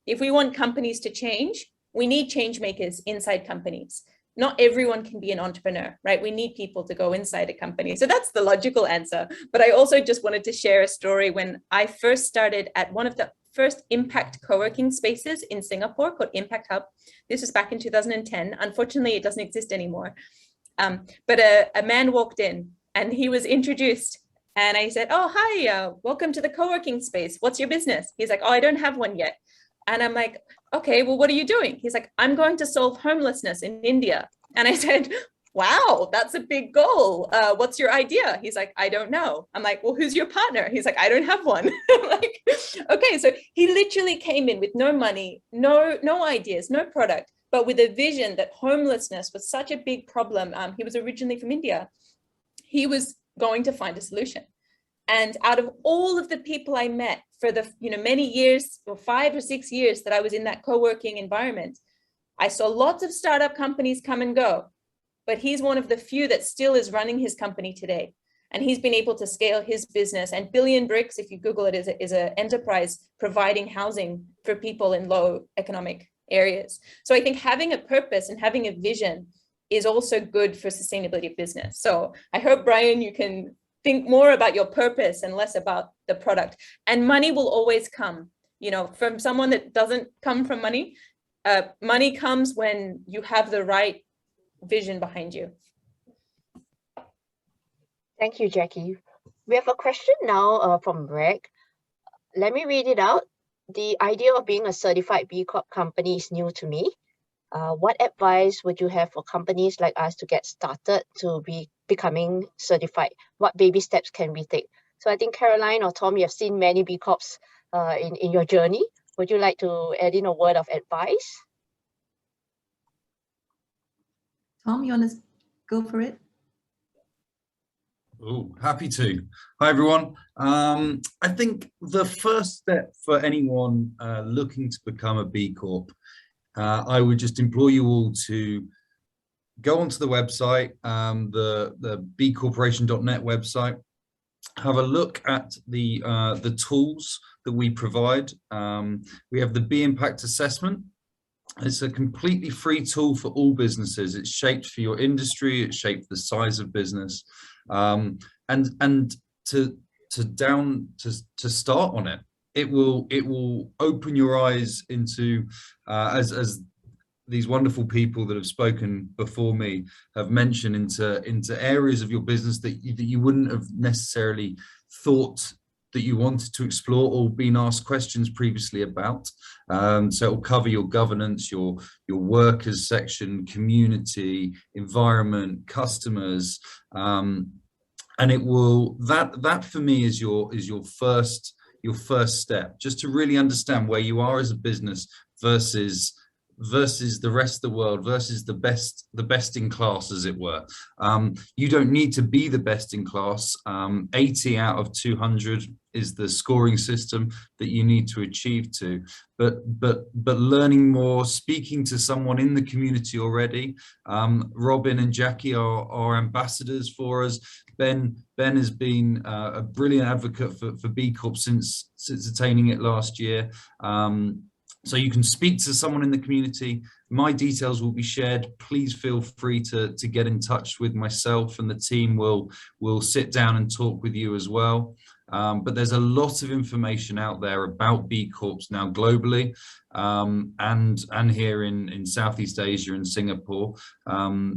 if we want companies to change, we need change makers inside companies. Not everyone can be an entrepreneur, right? We need people to go inside a company. So that's the logical answer. But I also just wanted to share a story when I first started at one of the first impact co-working spaces in Singapore called Impact Hub. This was back in 2010. Unfortunately, it doesn't exist anymore. But a man walked in and he was introduced. And I said, oh, hi, welcome to the co-working space. What's your business? He's like, oh, I don't have one yet. And I'm like, okay, well, what are you doing? He's like, I'm going to solve homelessness in India. And I said, wow, that's a big goal. What's your idea? He's like, I don't know. I'm like, well, who's your partner? He's like, I don't have one. I'm like, okay, so he literally came in with no money, no ideas, no product, but with a vision that homelessness was such a big problem. He was originally from India. He was going to find a solution. And out of all of the people I met for the many years, or 5 or 6 years that I was in that co-working environment, I saw lots of startup companies come and go, but he's one of the few that still is running his company today. And he's been able to scale his business. And Billion Bricks, if you Google it, is an enterprise providing housing for people in low economic areas. So I think having a purpose and having a vision is also good for sustainability of business. So I hope, Brian, you can think more about your purpose and less about the product. And money will always come, from someone that doesn't come from money. Money comes when you have the right vision behind you. Thank you, Jackie. We have a question now from Greg. Let me read it out. The idea of being a certified B Corp company is new to me. What advice would you have for companies like us to get started to be becoming certified? What baby steps can we take? So I think Caroline or Tom, you have seen many B Corps in your journey. Would you like to add in a word of advice? Tom, you want to go for it? Oh, happy to. Hi, everyone. I think the first step for anyone looking to become a B Corp, I would just implore you all to go onto the website, the bcorporation.net website, have a look at the tools that we provide. We have the B Impact Assessment. It's a completely free tool for all businesses. It's shaped for your industry. It's shaped for the size of business, and to start on it. It will open your eyes into as these wonderful people that have spoken before me have mentioned, into areas of your business that you wouldn't have necessarily thought that you wanted to explore or been asked questions previously about. So it will cover your governance, your workers section, community, environment, customers, and it will that for me is your first step, just to really understand where you are as a business versus the rest of the world, versus the best in class, as it were. You don't need to be the best in class. 80 out of 200 is the scoring system that you need to achieve to, but learning more, speaking to someone in the community already. Robin and Jackie are ambassadors for us. Ben has been a brilliant advocate for B Corp since attaining it last year. So you can speak to someone in the community, My details will be shared. Please feel free to get in touch with myself, and the team will sit down and talk with you as well. But there's a lot of information out there about B Corps now globally, and here in Southeast Asia and Singapore.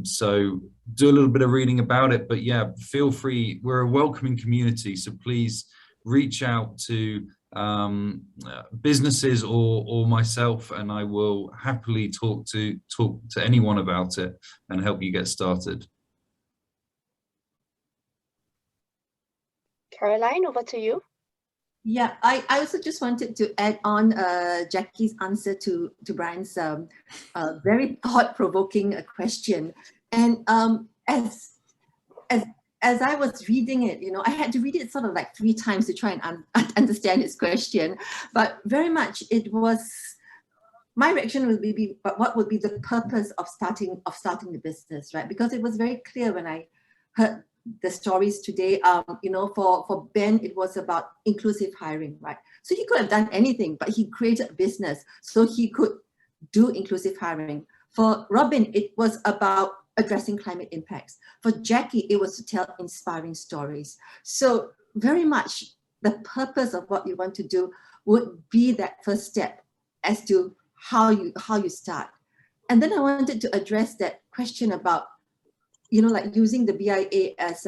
So do a little bit of reading about it, but yeah, feel free. We're a welcoming community, so please reach out to businesses or myself, and I will happily talk to anyone about it and help you get started. Caroline, over to you. Yeah, I also just wanted to add on Jackie's answer to Brian's very thought-provoking question. And as I was reading it, you know, I had to read it sort of like 3 times to try and understand his question. But very much it was, my reaction would be, but what would be the purpose of starting the business, right? Because it was very clear when I heard the stories today. You know, for Ben, it was about inclusive hiring, right? So he could have done anything, but he created a business so he could do inclusive hiring. For Robin, it was about addressing climate impacts. For Jackie, it was to tell inspiring stories. So very much the purpose of what you want to do would be that first step as to how you start. And then I wanted to address that question about, you know, like using the BIA as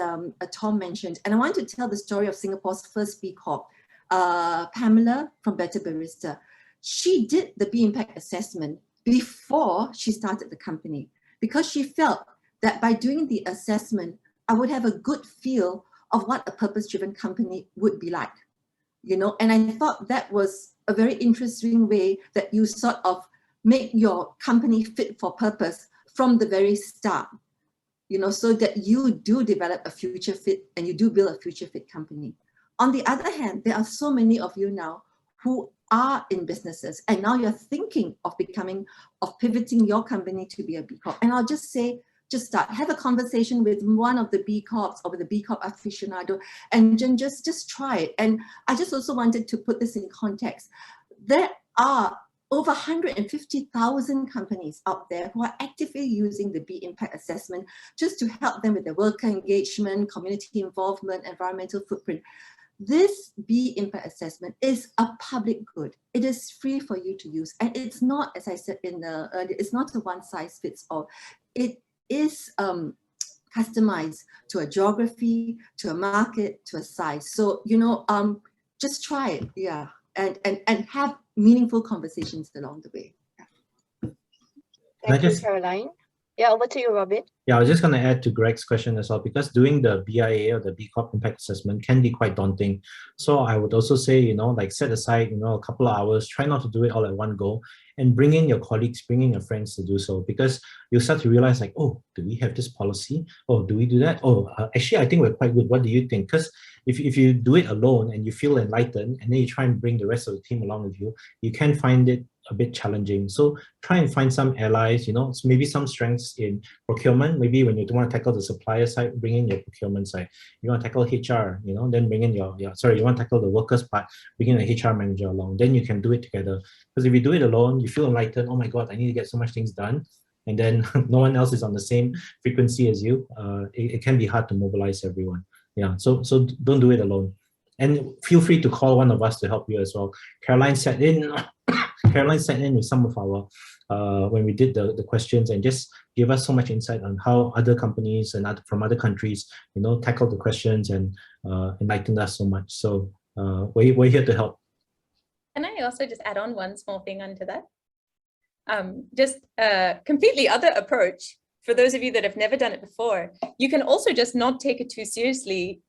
Tom mentioned. And I want to tell the story of Singapore's first B Corp, Pamela from Better Barista. She did the B Impact assessment before she started the company, because she felt that by doing the assessment, I would have a good feel of what a purpose-driven company would be like, you know. And I thought that was a very interesting way that you sort of make your company fit for purpose from the very start, you know, so that you do develop a future fit and you do build a future fit company. On the other hand, there are so many of you now who are in businesses, and now you're thinking of pivoting your company to be a B Corp. And I'll just say, just start, have a conversation with one of the B Corps or with the B Corp aficionado, and then just try it. And I just also wanted to put this in context. There are over 150,000 companies out there who are actively using the B Impact assessment just to help them with their worker engagement, community involvement, environmental footprint. This B Impact assessment is a public good. It is free for you to use. And it's not, as I said earlier, it's not a one size fits all. It is customized to a geography, to a market, to a size. So, you know, just try it, yeah. And have meaningful conversations along the way. Thank you, Caroline. Yeah, over to you, Robin. Yeah, I was just going to add to Greg's question as well, because doing the BIA or the B Corp impact assessment can be quite daunting. So I would also say, you know, like set aside, you know, a couple of hours, try not to do it all at one go, and bring in your colleagues, bring in your friends to do so, because you'll start to realize like, oh, do we have this policy? Oh, do we do that? Oh, actually, I think we're quite good. What do you think? Because if you do it alone and you feel enlightened, and then you try and bring the rest of the team along with you, you can find it a bit challenging. So try and find some allies, you know, maybe some strengths in procurement. Maybe when you don't want to tackle the supplier side, bring in your procurement side. You want to tackle HR, you know, then bring in you want to tackle the workers part, bring in a HR manager along. Then you can do it together. Because if you do it alone, you feel enlightened. Oh my God, I need to get so much things done. And then no one else is on the same frequency as you. It can be hard to mobilize everyone. Yeah, so don't do it alone. And feel free to call one of us to help you as well. Caroline sat in with some of our, when we did the questions, and just give us so much insight on how other companies and from other countries, you know, tackle the questions and enlightened us so much. So we're here to help. Can I also just add on one small thing onto that? Just a completely other approach. For those of you that have never done it before, you can also just not take it too seriously,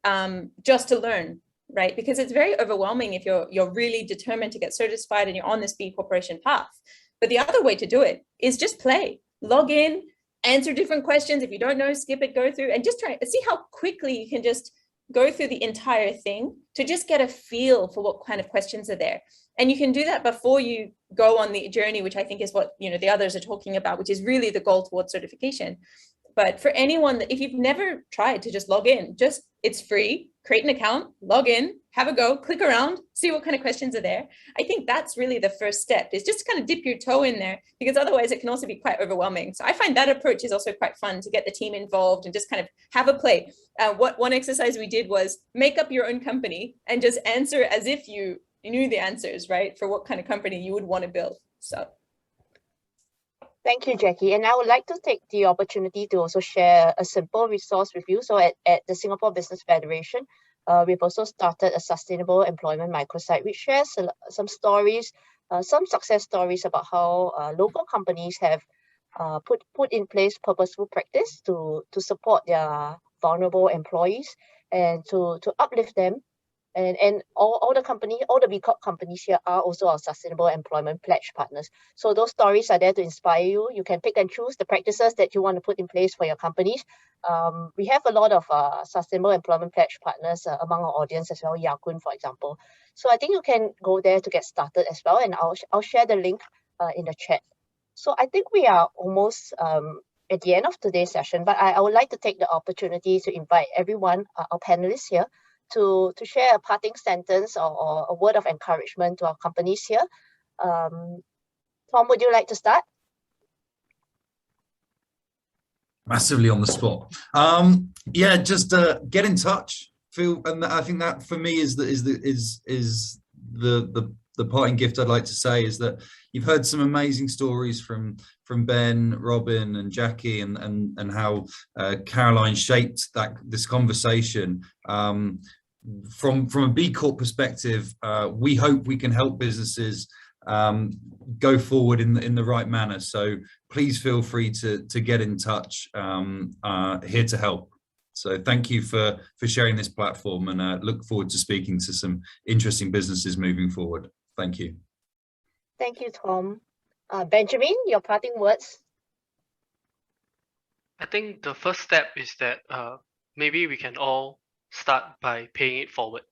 just to learn, right? Because it's very overwhelming if you're really determined to get certified and you're on this B Corporation path. But the other way to do it is just play, log in, answer different questions. If you don't know, skip it, go through, and just try to see how quickly you can just go through the entire thing to just get a feel for what kind of questions are there. And you can do that before you go on the journey, which I think is what, you know, the others are talking about, which is really the goal towards certification. But for anyone that, if you've never tried to just log in, it's free, create an account, log in, have a go, click around, see what kind of questions are there. I think that's really the first step, is just to kind of dip your toe in there, because otherwise it can also be quite overwhelming. So I find that approach is also quite fun, to get the team involved and just kind of have a play. What one exercise we did was make up your own company and just answer as if you knew the answers, right? For what kind of company you would want to build. So. Thank you, Jackie. And I would like to take the opportunity to also share a simple resource with you. So at the Singapore Business Federation, we've also started a sustainable employment microsite, which shares some stories, some success stories about how local companies have put in place purposeful practice to support their vulnerable employees and to uplift them. And all the B Corp companies here are also our Sustainable Employment Pledge partners. So those stories are there to inspire you. You can pick and choose the practices that you want to put in place for your companies. We have a lot of Sustainable Employment Pledge partners among our audience as well, Yakun, for example. So I think you can go there to get started as well, and I'll share the link in the chat. So I think we are almost at the end of today's session, but I would like to take the opportunity to invite everyone, our panelists here, to share a parting sentence or a word of encouragement to our companies here. Tom, would you like to start? Massively on the spot. Yeah, just get in touch. And I think that for me is the parting gift I'd like to say, is that you've heard some amazing stories from Ben, Robin, and Jackie, and how Caroline shaped this conversation. From a B Corp perspective, we hope we can help businesses go forward in the right manner. So please feel free to get in touch. Here to help. So thank you for sharing this platform, and look forward to speaking to some interesting businesses moving forward. Thank you. Thank you, Tom. Benjamin, your parting words. I think the first step is that maybe we can all start by paying it forward.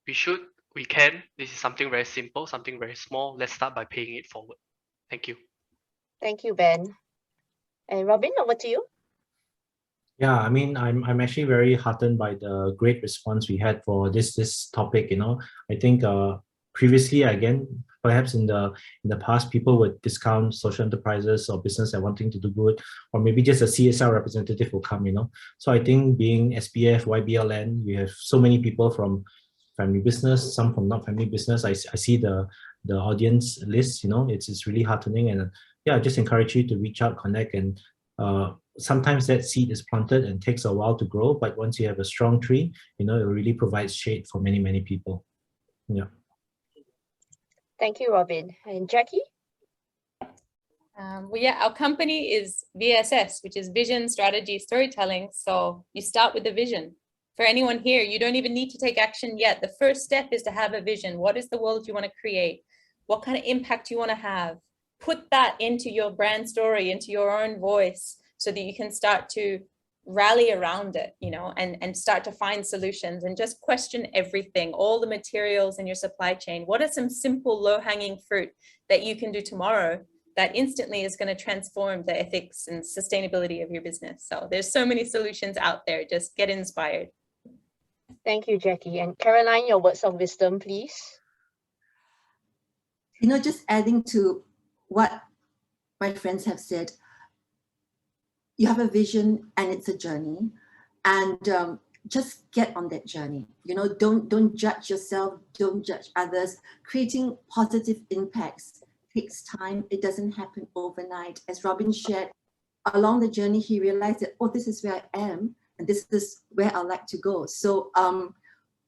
We can. This is something very simple, something very small. Let's start by paying it forward. Thank you. Thank you, Ben. And Robin, over to you. Yeah, I mean, I'm actually very heartened by the great response we had for this topic. I think previously, again, perhaps in the past, people would discount social enterprises or business that wanting to do good, or maybe just a CSR representative will come. So I think being SPF, YBLN, we have so many people from family business, some from not family business. I see the audience list. It's really heartening, and yeah, I just encourage you to reach out, connect, and sometimes that seed is planted and takes a while to grow, but once you have a strong tree, it really provides shade for many people. Yeah. Thank you, Robin. And Jackie? Well, yeah, our company is VSS, which is Vision, Strategy, Storytelling. So you start with the vision. For anyone here, you don't even need to take action yet. The first step is to have a vision. What is the world you want to create? What kind of impact you want to have? Put that into your brand story, into your own voice, so that you can start to rally around it, and start to find solutions, and just question everything, all the materials in your supply chain. What are some simple low-hanging fruit that you can do tomorrow that instantly is going to transform the ethics and sustainability of your business? So there's so many solutions out there. Just get inspired. Thank you, Jackie. And Caroline, your words of wisdom, please. Just adding to what my friends have said, you have a vision and it's a journey, and just get on that journey. Don't judge yourself, don't judge others. Creating positive impacts takes time. It doesn't happen overnight. As Robin shared, along the journey, he realized that, this is where I am, and this is where I like to go. So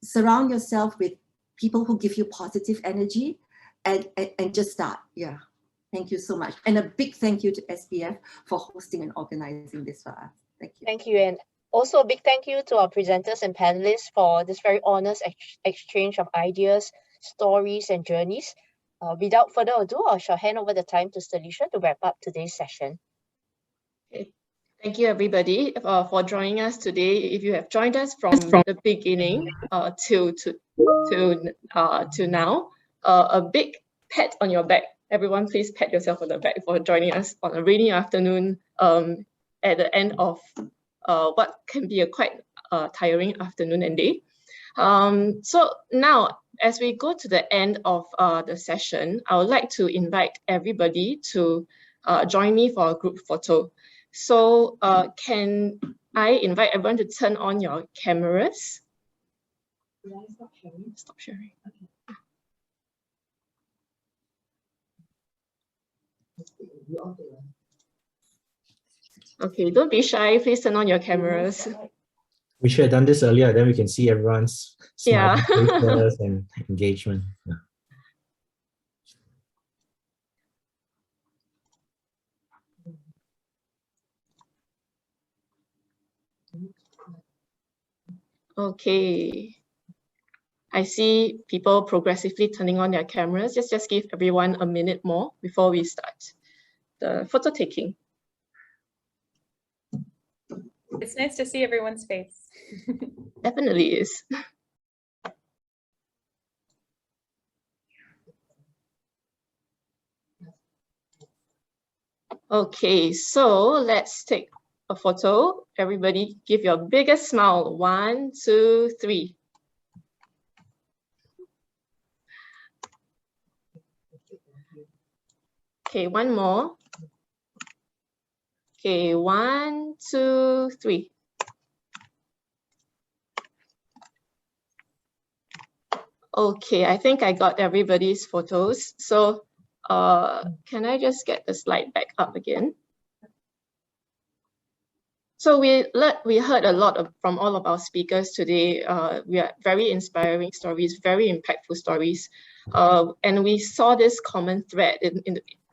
surround yourself with people who give you positive energy, and just start. Yeah. Thank you so much. And a big thank you to SPF for hosting and organizing this for us. Thank you. Thank you. And also a big thank you to our presenters and panelists for this very honest exchange of ideas, stories, and journeys. Without further ado, I shall hand over the time to Stalisha to wrap up today's session. Okay. Thank you, everybody, for joining us today. If you have joined us from the beginning to now, a big pat on your back. Everyone, please pat yourself on the back for joining us on a rainy afternoon at the end of what can be a quite tiring afternoon and day. So now, as we go to the end of the session, I would like to invite everybody to join me for a group photo. So can I invite everyone to turn on your cameras? Stop sharing. Stop sharing. Okay, don't be shy. Please turn on your cameras. We should have done this earlier, then we can see everyone's smiling faces and engagement. Yeah. Okay. I see people progressively turning on their cameras. Just give everyone a minute more before we start the photo taking. It's nice to see everyone's face. Definitely is. Okay, so let's take a photo. Everybody give your biggest smile. 1, 2, 3. Okay, one more. Okay, 1, 2, 3. Okay, I think I got everybody's photos. So can I just get the slide back up again? So we heard a lot from all of our speakers today. We are very inspiring stories, very impactful stories. And we saw this common thread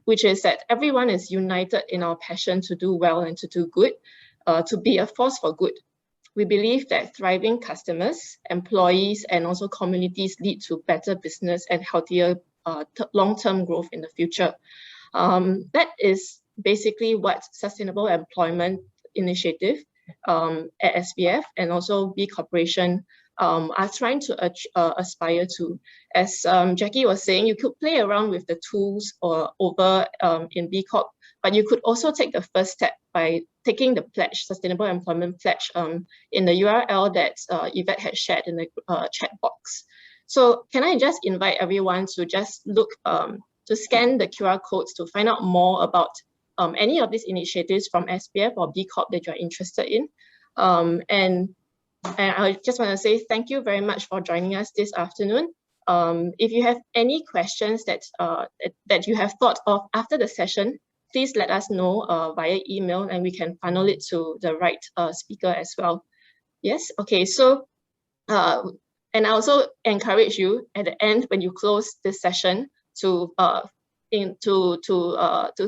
which is that everyone is united in our passion to do well and to do good, to be a force for good. We believe that thriving customers, employees, and also communities lead to better business and healthier long-term growth in the future. That is basically what Sustainable Employment Initiative at SPF and also B Corporation are trying to aspire to. As Jackie was saying, you could play around with the tools over in B Corp, but you could also take the first step by taking the pledge, Sustainable Employment Pledge, in the URL that Yvette had shared in the chat box. So can I just invite everyone to just look, to scan the QR codes to find out more about any of these initiatives from SPF or B Corp that you're interested in. And I just want to say thank you very much for joining us this afternoon. If you have any questions that you have thought of after the session, please let us know via email and we can funnel it to the right speaker as well. Yes, okay, so, and I also encourage you at the end when you close this session to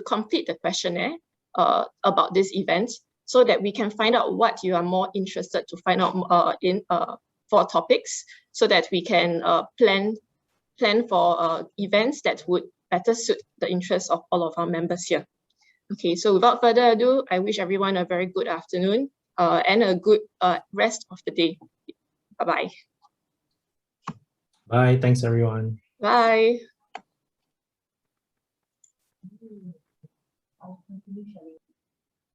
complete the questionnaire about this event so that we can find out what you are more interested to find out for topics so that we can plan for events that would better suit the interests of all of our members here. Okay, so without further ado, I wish everyone a very good afternoon and a good rest of the day. Bye-bye. Bye, thanks everyone. Bye.